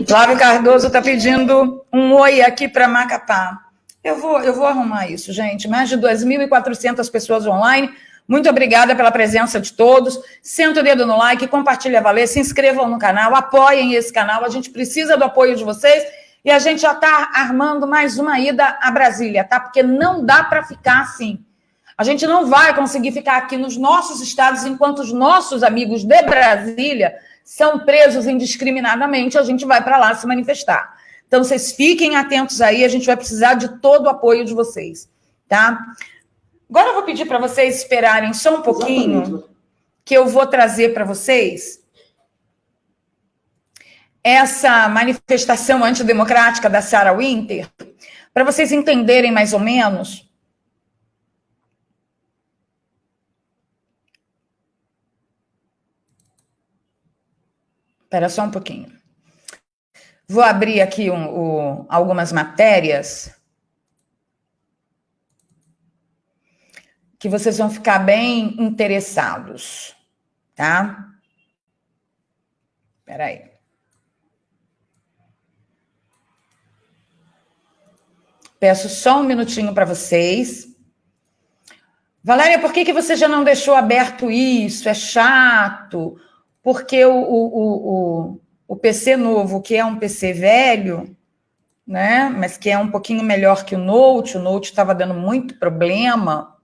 Flávio Cardoso está pedindo um oi aqui para Macapá. Eu vou arrumar isso, gente. Mais de 2.400 pessoas online. Muito obrigada pela presença de todos. Senta o dedo no like, compartilha a valer, se inscrevam no canal, apoiem esse canal. A gente precisa do apoio de vocês. E a gente já está armando mais uma ida a Brasília, tá? Porque não dá para ficar assim. A gente não vai conseguir ficar aqui nos nossos estados enquanto os nossos amigos de Brasília são presos indiscriminadamente. A gente vai para lá se manifestar. Então, vocês fiquem atentos aí. A gente vai precisar de todo o apoio de vocês, tá? Agora eu vou pedir para vocês esperarem só um pouquinho, que eu vou trazer para vocês essa manifestação antidemocrática da Sarah Winter, para vocês entenderem mais ou menos. Espera só um pouquinho. Vou abrir aqui algumas matérias que vocês vão ficar bem interessados, tá? Espera aí. Peço só um minutinho para vocês. Valéria, por que você já não deixou aberto isso? É chato. Porque o PC novo, que é um PC velho, né? Mas que é um pouquinho melhor que o Note estava dando muito problema.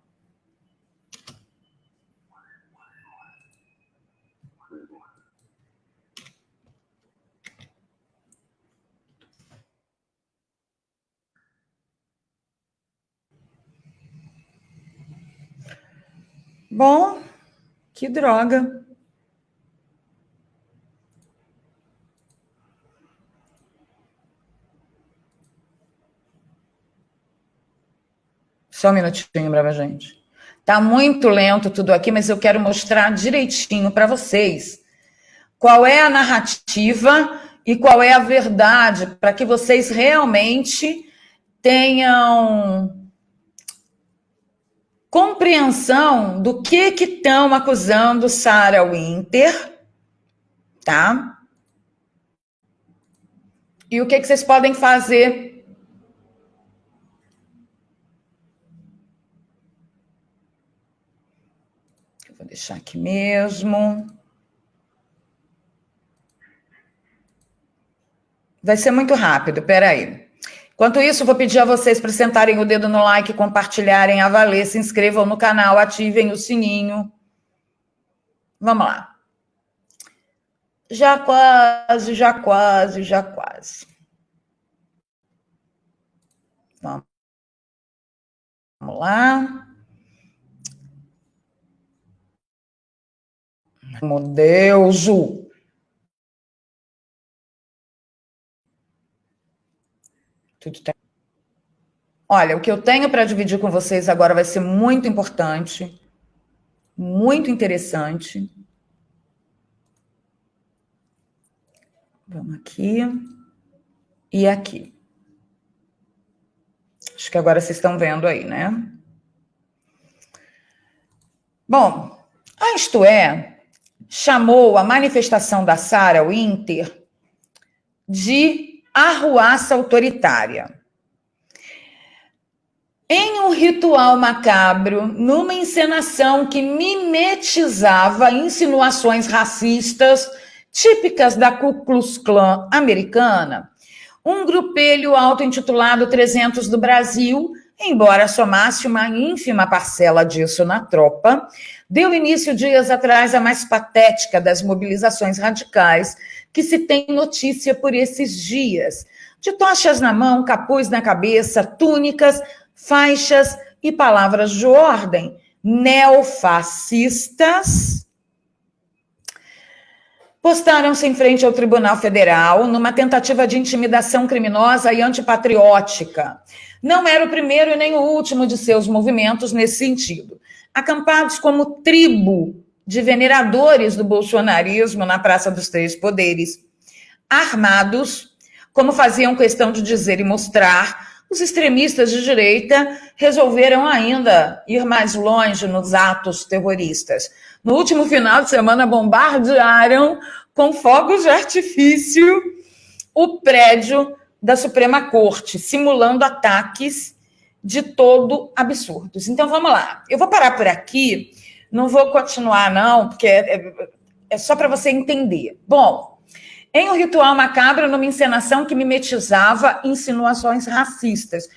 Bom, que droga. Só um minutinho, brava gente. Tá muito lento tudo aqui, mas eu quero mostrar direitinho para vocês qual é a narrativa e qual é a verdade, para que vocês realmente tenham compreensão do que estão acusando Sarah Winter, tá? E o que vocês podem fazer. Eu vou deixar aqui mesmo. Vai ser muito rápido, peraí. Enquanto isso, vou pedir a vocês para sentarem o dedo no like, compartilharem a valer, se inscrevam no canal, ativem o sininho. Vamos lá. Já quase. Vamos lá. Meu Deus! Tudo tá... Olha, o que eu tenho para dividir com vocês agora vai ser muito importante, muito interessante. Vamos aqui e aqui. Acho que agora vocês estão vendo aí, né? Bom, a Isto É chamou a manifestação da Sarah Winter de arruaça autoritária. Em um ritual macabro, numa encenação que mimetizava insinuações racistas típicas da Ku Klux Klan americana, um grupelho auto-intitulado 300 do Brasil, embora somasse uma ínfima parcela disso na tropa, deu início dias atrás à mais patética das mobilizações radicais que se tem notícia por esses dias, de tochas na mão, capuz na cabeça, túnicas, faixas e palavras de ordem. Neofascistas postaram-se em frente ao Tribunal Federal numa tentativa de intimidação criminosa e antipatriótica. Não era o primeiro e nem o último de seus movimentos nesse sentido. Acampados como tribo de veneradores do bolsonarismo na Praça dos Três Poderes, armados, como faziam questão de dizer e mostrar, os extremistas de direita resolveram ainda ir mais longe nos atos terroristas. No último final de semana, bombardearam com fogos de artifício o prédio da Suprema Corte, simulando ataques de todo absurdos. Então, vamos lá. Eu vou parar por aqui, não vou continuar, não, porque é só para você entender. Bom, em um ritual macabro, numa encenação que mimetizava insinuações racistas,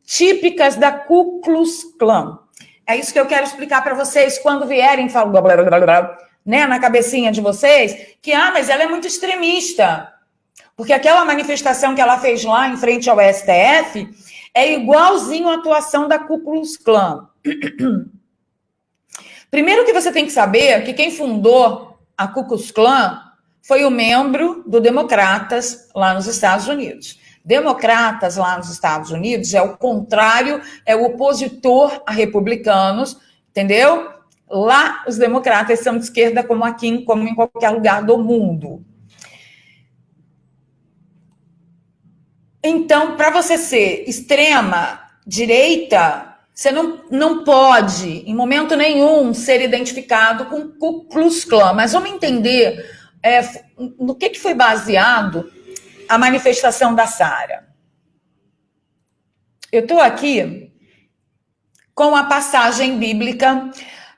típicas da Ku Klux Klan. É isso que eu quero explicar para vocês quando vierem falar, blá, blá, blá, blá, né, na cabecinha de vocês, que, mas ela é muito extremista. Porque aquela manifestação que ela fez lá em frente ao STF é igualzinho à atuação da Ku Klux Klan. Primeiro que você tem que saber que quem fundou a Ku Klux Klan foi o membro do Democratas lá nos Estados Unidos. Democratas lá nos Estados Unidos é o contrário, é o opositor a republicanos, entendeu? Lá os democratas são de esquerda como aqui, como em qualquer lugar do mundo. Então, para você ser extrema direita, você não pode, em momento nenhum, ser identificado com Ku Klux Klan. Mas vamos entender no que foi baseado a manifestação da Sarah. Eu estou aqui com a passagem bíblica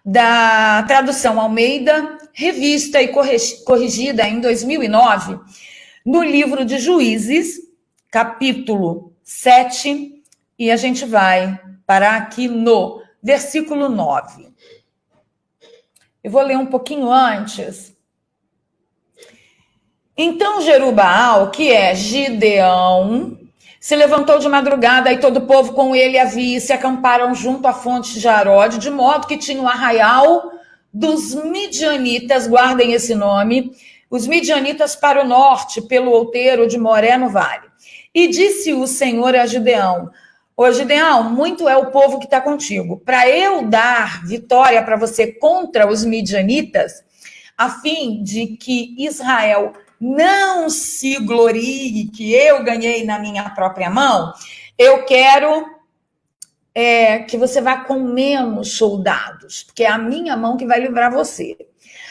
da tradução Almeida, revista e corrigida em 2009, no livro de Juízes, capítulo 7, e a gente vai parar aqui no versículo 9. Eu vou ler um pouquinho antes. Então Jerubaal, que é Gideão, se levantou de madrugada e todo o povo com ele havia e se acamparam junto à fonte de Arode, de modo que tinha o arraial dos midianitas, guardem esse nome, os midianitas para o norte, pelo outeiro de Moré no vale. E disse o Senhor a Gideão, ô Gideão, muito é o povo que está contigo, para eu dar vitória para você contra os midianitas, a fim de que Israel não se glorie que eu ganhei na minha própria mão, eu quero que você vá com menos soldados, porque é a minha mão que vai livrar você.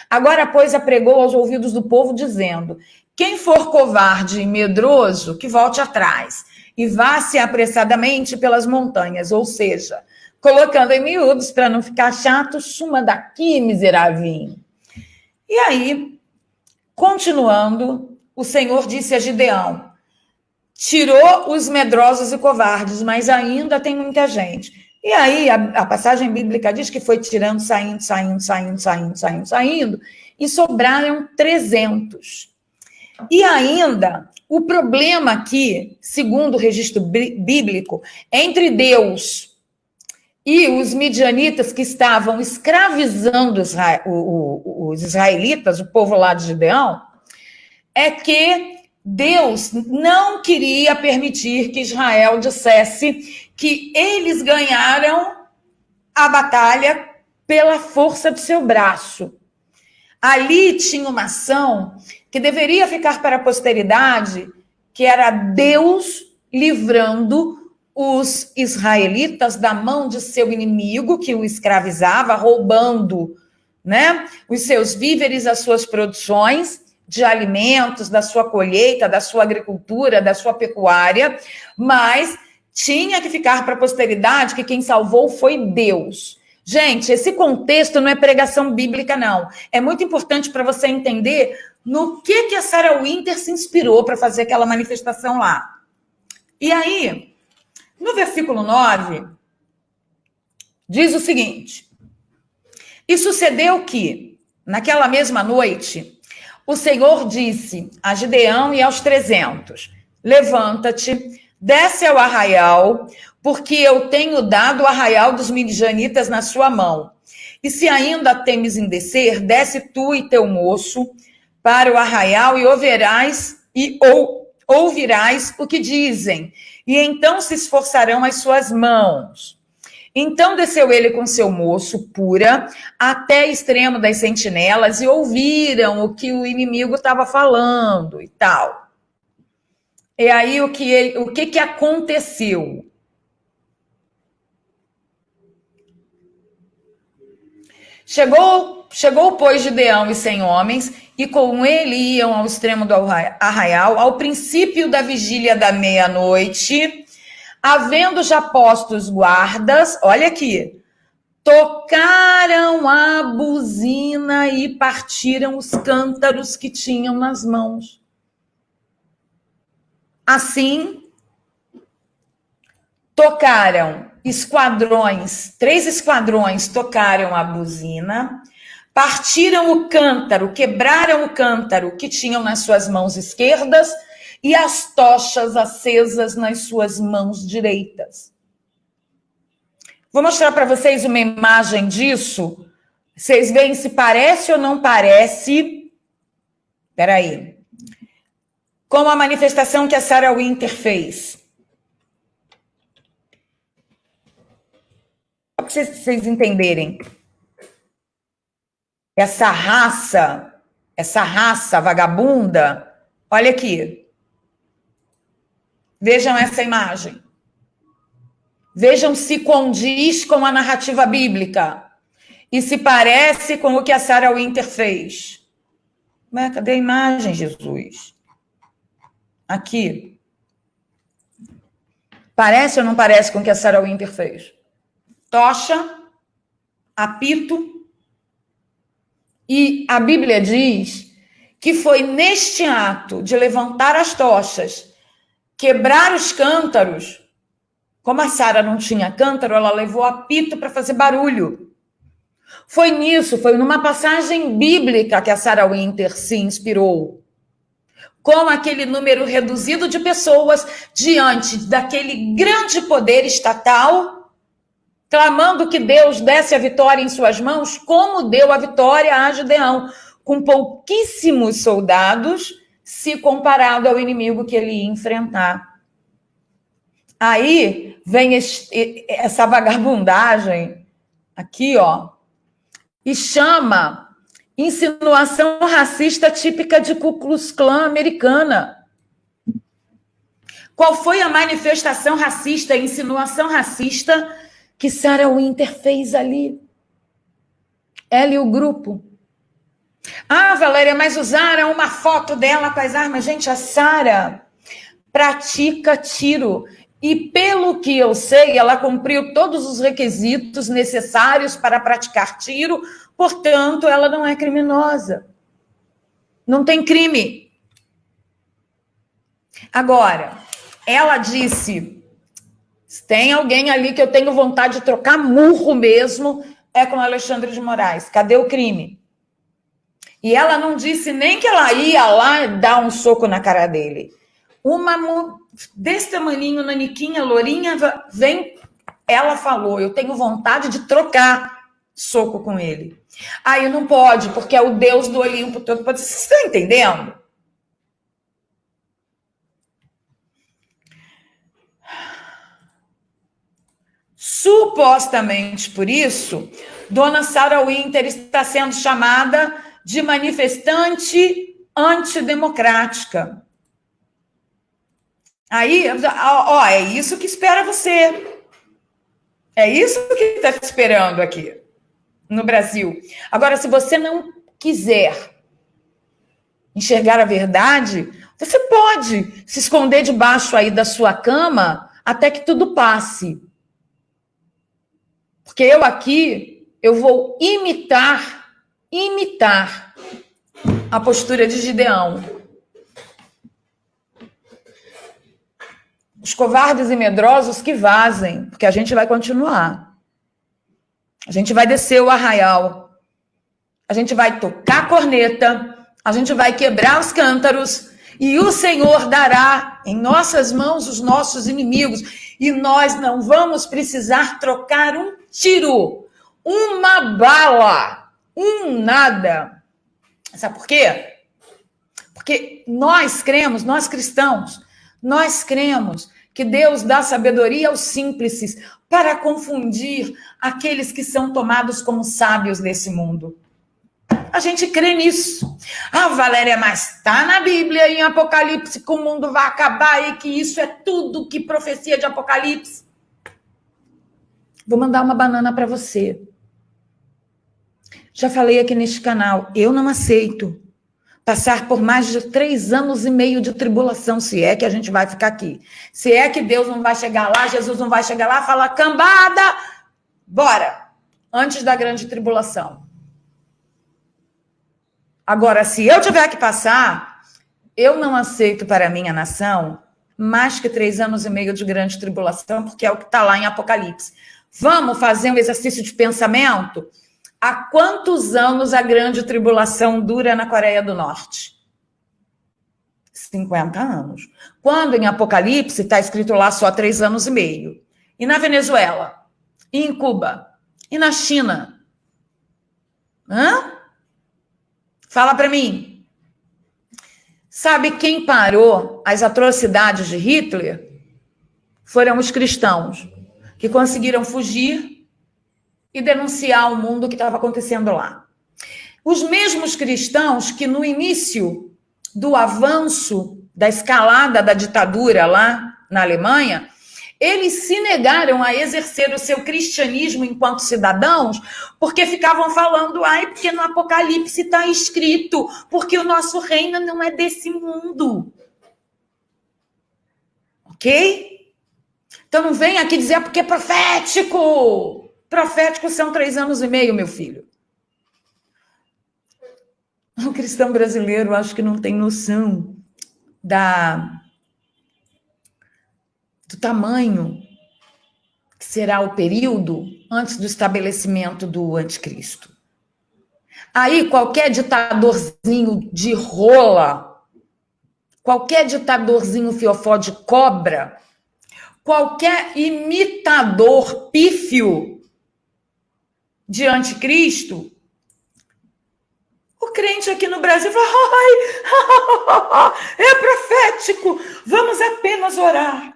Agora, pois, apregou aos ouvidos do povo, dizendo, quem for covarde e medroso, que volte atrás, e vá-se apressadamente pelas montanhas, ou seja, colocando em miúdos, para não ficar chato, suma daqui, miserável. E aí, continuando, o Senhor disse a Gideão, tirou os medrosos e covardes, mas ainda tem muita gente. E aí, a passagem bíblica diz que foi tirando, saindo, e sobraram 300. E ainda, o problema aqui, segundo o registro bíblico, entre Deus e os midianitas que estavam escravizando os israelitas, o povo lá de Gideão, é que Deus não queria permitir que Israel dissesse que eles ganharam a batalha pela força do seu braço. Ali tinha uma ação que deveria ficar para a posteridade, que era Deus livrando os israelitas da mão de seu inimigo que o escravizava, roubando, né, os seus víveres, as suas produções de alimentos, da sua colheita, da sua agricultura, da sua pecuária, mas tinha que ficar para a posteridade que quem salvou foi Deus. Gente, esse contexto não é pregação bíblica, não. É muito importante para você entender no que a Sarah Winter se inspirou para fazer aquela manifestação lá. E aí, no versículo 9, diz o seguinte: e sucedeu que, naquela mesma noite, o Senhor disse a Gideão e aos 300, levanta-te, desce ao arraial, porque eu tenho dado o arraial dos midianitas na sua mão. E se ainda temes em descer, desce tu e teu moço para o arraial e ouvirás o que dizem. E então se esforçarão as suas mãos. Então desceu ele com seu moço, Pura, até extremo das sentinelas e ouviram o que o inimigo estava falando e tal. E aí o que aconteceu? Chegou, pois, Gideão e 100 homens, e com ele iam ao extremo do arraial, ao princípio da vigília da meia-noite, havendo já postos guardas, olha aqui, tocaram a buzina e partiram os cântaros que tinham nas mãos. Assim, tocaram esquadrões, 3 esquadrões tocaram a buzina, partiram o cântaro, quebraram o cântaro que tinham nas suas mãos esquerdas e as tochas acesas nas suas mãos direitas. Vou mostrar para vocês uma imagem disso. Vocês veem se parece ou não parece. Espera aí. Com a manifestação que a Sarah Winter fez. Para vocês entenderem. Essa raça vagabunda, olha aqui. Vejam essa imagem. Vejam se condiz com a narrativa bíblica e se parece com o que a Sarah Winter fez. Mas cadê a imagem, Jesus? Aqui. Parece ou não parece com o que a Sarah Winter fez? Tocha, apito. E a Bíblia diz que foi neste ato de levantar as tochas, quebrar os cântaros. Como a Sarah não tinha cântaro, ela levou apito para fazer barulho. Foi numa passagem bíblica que a Sarah Winter se inspirou. Com aquele número reduzido de pessoas diante daquele grande poder estatal, clamando que Deus desse a vitória em suas mãos, como deu a vitória a Gideão, com pouquíssimos soldados, se comparado ao inimigo que ele ia enfrentar. Aí vem essa vagabundagem aqui, ó, e chama insinuação racista típica de Ku Klux Klan americana. Qual foi a manifestação racista, a insinuação racista que Sarah Winter fez ali? Ela e o grupo. Ah, Valéria, mas usaram uma foto dela com as armas. Gente, a Sarah pratica tiro. E pelo que eu sei, ela cumpriu todos os requisitos necessários para praticar tiro, portanto, ela não é criminosa. Não tem crime. Agora, ela disse, se tem alguém ali que eu tenho vontade de trocar murro mesmo, é com Alexandre de Moraes. Cadê o crime? E ela não disse nem que ela ia lá dar um soco na cara dele. Uma desse tamaninho, naniquinha, lourinha, vem, ela falou, eu tenho vontade de trocar soco com ele. Aí não pode, porque é o Deus do Olimpo todo. Vocês estão entendendo? supostamente por isso, Dona Sarah Winter está sendo chamada de manifestante antidemocrática. Aí, ó, é isso que espera você. É isso que está te esperando aqui no Brasil. Agora, se você não quiser enxergar a verdade, você pode se esconder debaixo aí da sua cama até que tudo passe. Porque eu aqui, eu vou imitar a postura de Gideão. Os covardes e medrosos que vazem, porque a gente vai continuar. A gente vai descer o arraial. A gente vai tocar a corneta. A gente vai quebrar os cântaros. E o Senhor dará em nossas mãos os nossos inimigos. E nós não vamos precisar trocar um tiro, uma bala, um nada. Sabe por quê? Porque nós cremos, nós cristãos, nós cremos que Deus dá sabedoria aos simples para confundir aqueles que são tomados como sábios desse mundo. A gente crê nisso. Ah, Valéria, mas está na Bíblia, em Apocalipse, que o mundo vai acabar e que isso é tudo que profecia de Apocalipse. Vou mandar uma banana para você. Já falei aqui neste canal, eu não aceito passar por mais de 3 anos e meio de tribulação, se é que a gente vai ficar aqui. Se é que Deus não vai chegar lá, Jesus não vai chegar lá, fala, cambada, bora, antes da grande tribulação. Agora, se eu tiver que passar, eu não aceito para a minha nação mais que 3 anos e meio de grande tribulação, porque é o que está lá em Apocalipse. Vamos fazer um exercício de pensamento? Há quantos anos a grande tribulação dura na Coreia do Norte? 50 anos. Quando em Apocalipse está escrito lá só 3 anos e meio. E na Venezuela? E em Cuba? E na China? Hã? Fala para mim. Sabe quem parou as atrocidades de Hitler? Foram os cristãos, que conseguiram fugir e denunciar o mundo que estava acontecendo lá. Os mesmos cristãos que no início do avanço, da escalada da ditadura lá na Alemanha, eles se negaram a exercer o seu cristianismo enquanto cidadãos, porque ficavam falando, porque no Apocalipse está escrito, porque o nosso reino não é desse mundo. Ok? Então não vem aqui dizer porque é profético. Profético são 3 anos e meio, meu filho. O cristão brasileiro acho que não tem noção do tamanho que será o período antes do estabelecimento do anticristo. Aí qualquer ditadorzinho de rola, qualquer ditadorzinho fiofó de cobra, qualquer imitador pífio de anticristo, o crente aqui no Brasil fala, é profético, vamos apenas orar.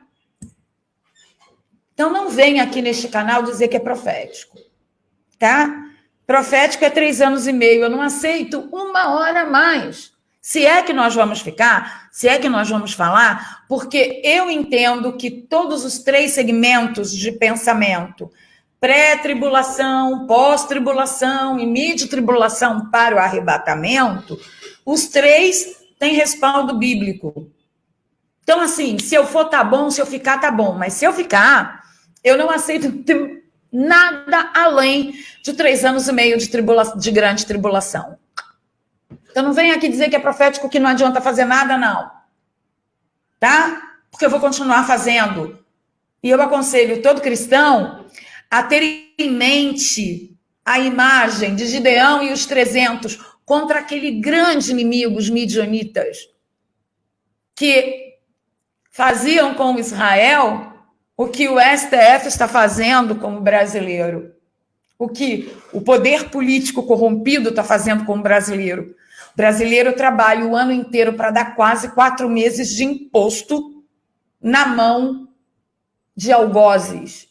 Então não vem aqui neste canal dizer que é profético, tá? Profético é 3 anos e meio, eu não aceito 1 hora a mais. Se é que nós vamos ficar, se é que nós vamos falar, porque eu entendo que todos os 3 segmentos de pensamento, pré-tribulação, pós-tribulação e mid-tribulação para o arrebatamento, os 3 têm respaldo bíblico. Então, assim, se eu for, tá bom, se eu ficar, tá bom. Mas se eu ficar, eu não aceito nada além de 3 anos e meio de grande tribulação. Então, não vem aqui dizer que é profético, que não adianta fazer nada, não. Tá? Porque eu vou continuar fazendo. E eu aconselho todo cristão a ter em mente a imagem de Gideão e os 300 contra aquele grande inimigo, os midianitas, que faziam com Israel o que o STF está fazendo com o brasileiro, o que o poder político corrompido está fazendo com o brasileiro. O brasileiro trabalha o ano inteiro para dar quase 4 meses de imposto na mão de algozes,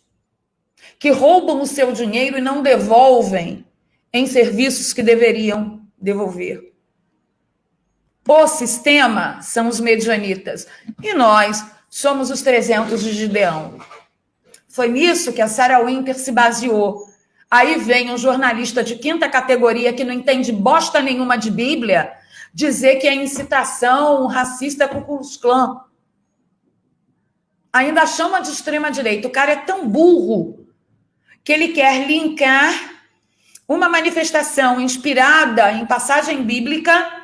que roubam o seu dinheiro e não devolvem em serviços que deveriam devolver. O sistema são os medianitas e nós somos os 300 de Gideão. Foi nisso que a Sarah Winter se baseou. Aí vem um jornalista de quinta categoria que não entende bosta nenhuma de Bíblia dizer que é incitação racista Ku Klux Klan. Ainda chama de extrema-direita. O cara é tão burro que ele quer linkar uma manifestação inspirada em passagem bíblica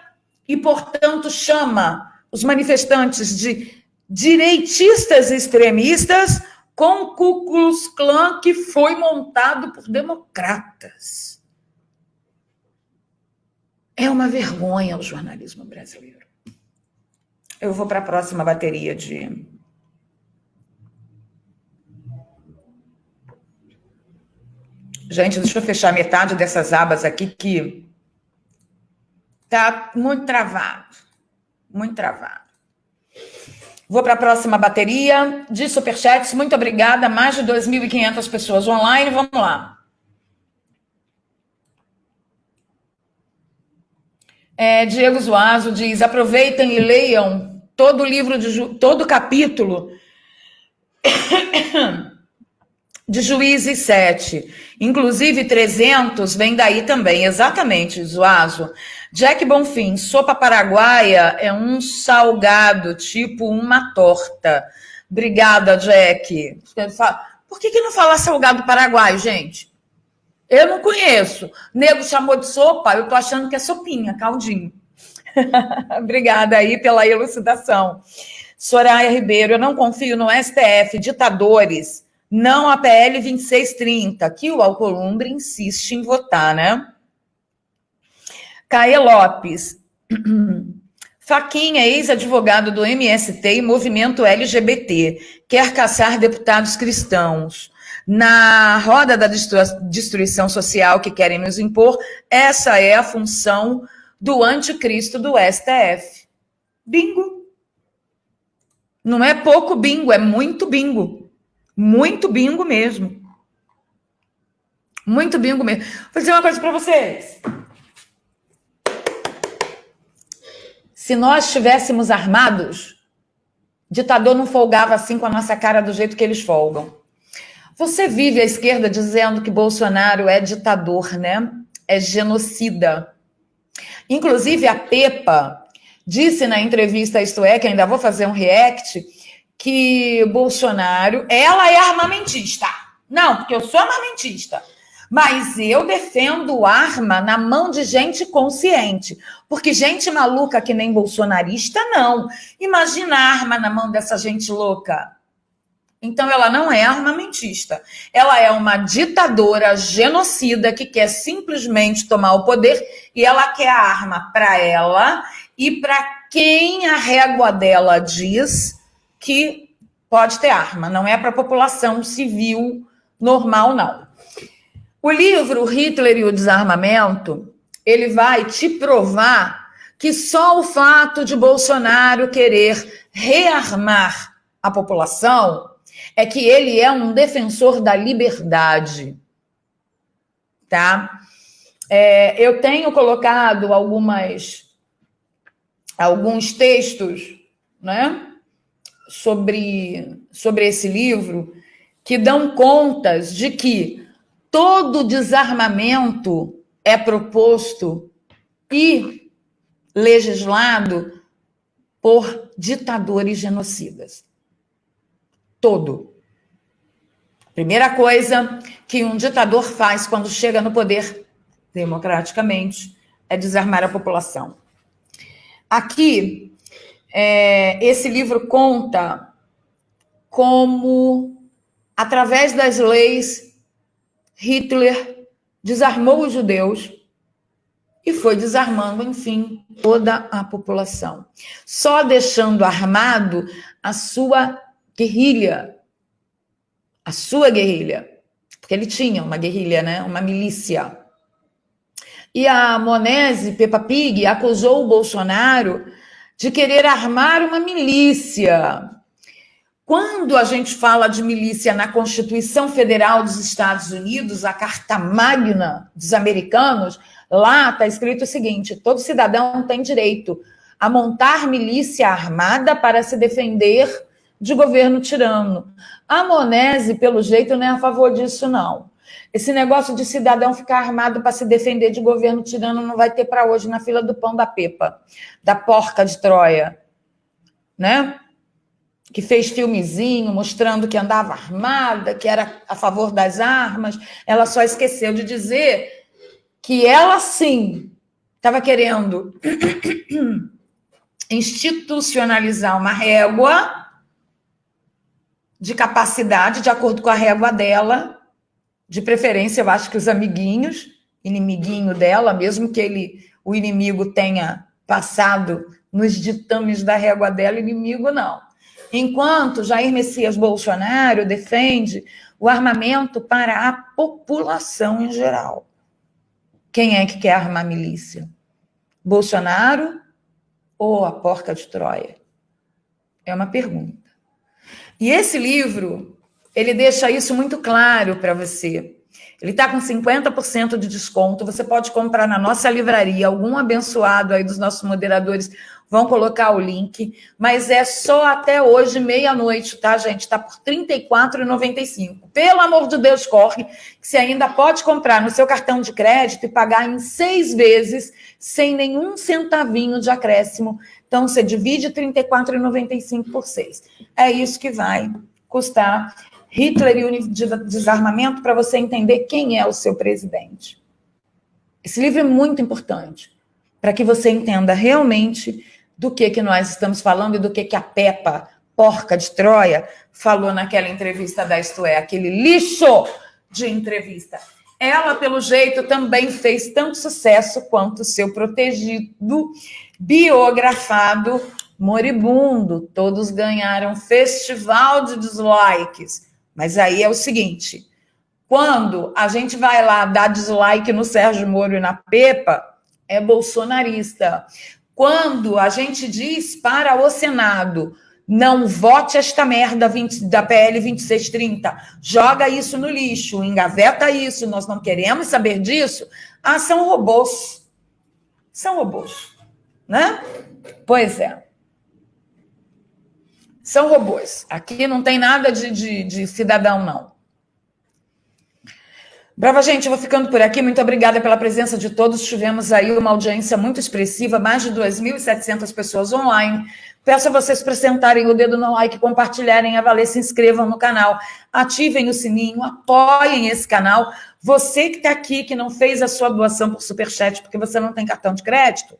e, portanto, chama os manifestantes de direitistas extremistas com o Ku Klux Klan, que foi montado por democratas. É uma vergonha o jornalismo brasileiro. Eu vou para a próxima bateria de... Gente, deixa eu fechar metade dessas abas aqui que tá muito travado. Muito travado. Vou para a próxima bateria de superchats. Muito obrigada. Mais de 2.500 pessoas online. Vamos lá. Diego Zuazo diz: aproveitem e leiam todo o livro, todo o capítulo de Juízes 7. Inclusive 300 vem daí também. Exatamente, Zuazo. Jack Bonfim, sopa paraguaia é um salgado, tipo uma torta. Obrigada, Jack. Por que não fala salgado paraguaio, gente? Eu não conheço. O nego chamou de sopa, eu tô achando que é sopinha, caldinho. Obrigada aí pela elucidação. Soraya Ribeiro, eu não confio no STF, ditadores, não a PL 2630, que o Alcolumbre insiste em votar, né? Caê Lopes. Faquinha, ex-advogado do MST e movimento LGBT, quer caçar deputados cristãos. Na roda da destruição social que querem nos impor, essa é a função do anticristo do STF. Bingo. Não é pouco bingo, é muito bingo. Muito bingo mesmo. Muito bingo mesmo. Vou dizer uma coisa para vocês. Se nós estivéssemos armados, ditador não folgava assim com a nossa cara do jeito que eles folgam. Você vive à esquerda dizendo que Bolsonaro é ditador, né? É genocida. Inclusive, a Pepa disse na entrevista Isto É, que ainda vou fazer um react, que Bolsonaro, ela é armamentista. Não, porque eu sou armamentista. Mas eu defendo arma na mão de gente consciente. Porque gente maluca que nem bolsonarista, não. Imagina a arma na mão dessa gente louca. Então, ela não é armamentista. Ela é uma ditadora genocida que quer simplesmente tomar o poder e ela quer a arma para ela e para quem a régua dela diz que pode ter arma. Não é para a população civil normal, não. O livro Hitler e o Desarmamento, ele vai te provar que só o fato de Bolsonaro querer rearmar a população é que ele é um defensor da liberdade, tá? Eu tenho colocado alguns textos, né, sobre esse livro que dão contas de que todo desarmamento é proposto e legislado por ditadores genocidas. Todo. Primeira coisa que um ditador faz quando chega no poder democraticamente é desarmar a população. Aqui, esse livro conta como, através das leis, Hitler desarmou os judeus e foi desarmando, enfim, toda a população. Só deixando armado a sua guerrilha. A sua guerrilha. Porque ele tinha uma guerrilha, né? Uma milícia. E a Monese, Peppa Pig, acusou o Bolsonaro de querer armar uma milícia. Quando a gente fala de milícia na Constituição Federal dos Estados Unidos, a Carta Magna dos americanos, lá está escrito o seguinte: todo cidadão tem direito a montar milícia armada para se defender de governo tirano. A Monese, pelo jeito, não é a favor disso, não. Esse negócio de cidadão ficar armado para se defender de governo tirano não vai ter para hoje na fila do pão da Pepa, da porca de Troia, né? Que fez filmezinho mostrando que andava armada, que era a favor das armas. Ela só esqueceu de dizer que ela, sim, estava querendo institucionalizar uma régua de capacidade, de acordo com a régua dela, de preferência, eu acho que os amiguinhos, inimiguinho dela, mesmo que o inimigo tenha passado nos ditames da régua dela, inimigo não. Enquanto Jair Messias Bolsonaro defende o armamento para a população em geral. Quem é que quer armar milícia? Bolsonaro ou a porca de Troia? É uma pergunta. E esse livro, ele deixa isso muito claro para você. Ele está com 50% de desconto, você pode comprar na nossa livraria, algum abençoado aí dos nossos moderadores vão colocar o link, mas é só até hoje, meia-noite, tá, gente? Está por R$ 34,95. Pelo amor de Deus, corre, que você ainda pode comprar no seu cartão de crédito e pagar em 6 vezes, sem nenhum centavinho de acréscimo. Então, você divide R$ 34,95 por 6. É isso que vai custar Hitler e o desarmamento para você entender quem é o seu presidente. Esse livro é muito importante para que você entenda realmente do que nós estamos falando e do que a Peppa, porca de Troia, falou naquela entrevista da Isto É, aquele lixo de entrevista. Ela, pelo jeito, também fez tanto sucesso quanto o seu protegido, biografado, moribundo. Todos ganharam festival de dislikes. Mas aí é o seguinte, quando a gente vai lá dar dislike no Sérgio Moro e na Peppa, é bolsonarista. Quando a gente diz para o Senado, não vote esta merda da PL 2630, joga isso no lixo, engaveta isso, nós não queremos saber disso, são robôs. São robôs, né? Pois é. São robôs. Aqui não tem nada de cidadão, não. Brava, gente, eu vou ficando por aqui. Muito obrigada pela presença de todos. Tivemos aí uma audiência muito expressiva, mais de 2.700 pessoas online. Peço a vocês para sentarem o dedo no like, compartilharem, avaliarem, se inscrevam no canal, ativem o sininho, apoiem esse canal. Você que está aqui, que não fez a sua doação por Superchat porque você não tem cartão de crédito,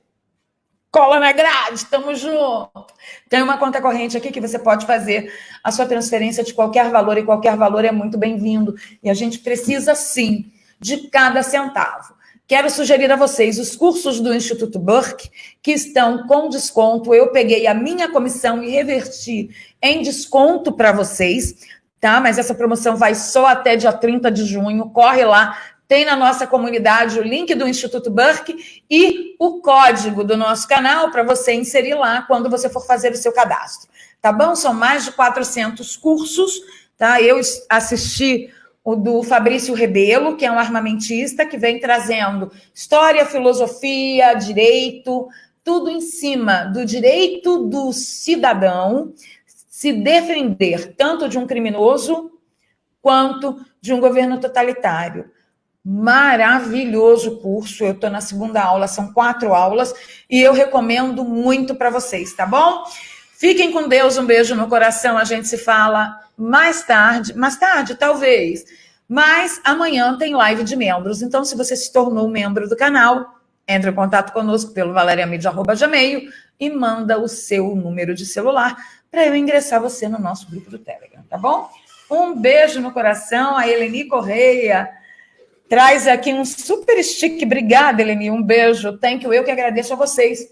cola na grade, tamo junto. Tem uma conta corrente aqui que você pode fazer a sua transferência de qualquer valor, e qualquer valor é muito bem-vindo. E a gente precisa, sim, de cada centavo. Quero sugerir a vocês os cursos do Instituto Burke, que estão com desconto. Eu peguei a minha comissão e reverti em desconto para vocês, tá? Mas essa promoção vai só até dia 30 de junho. Corre lá. Tem na nossa comunidade o link do Instituto Burke e o código do nosso canal para você inserir lá quando você for fazer o seu cadastro. Tá bom? São mais de 400 cursos, tá? Eu assisti o do Fabrício Rebelo, que é um armamentista, que vem trazendo história, filosofia, direito, tudo em cima do direito do cidadão se defender tanto de um criminoso quanto de um governo totalitário. Maravilhoso curso, eu estou na segunda aula, são 4 aulas, e eu recomendo muito para vocês, tá bom? Fiquem com Deus, um beijo no coração, a gente se fala mais tarde, talvez, mas amanhã tem live de membros, então se você se tornou membro do canal, entre em contato conosco pelo valeriamid@gmail e manda o seu número de celular para eu ingressar você no nosso grupo do Telegram, tá bom? Um beijo no coração, a Eleni Correia traz aqui um super stick. Obrigada, Eleni. Um beijo. Thank you. Eu que agradeço a vocês.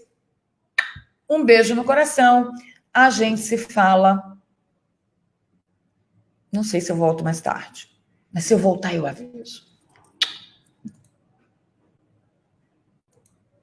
Um beijo no coração. A gente se fala. Não sei se eu volto mais tarde. Mas se eu voltar, eu aviso.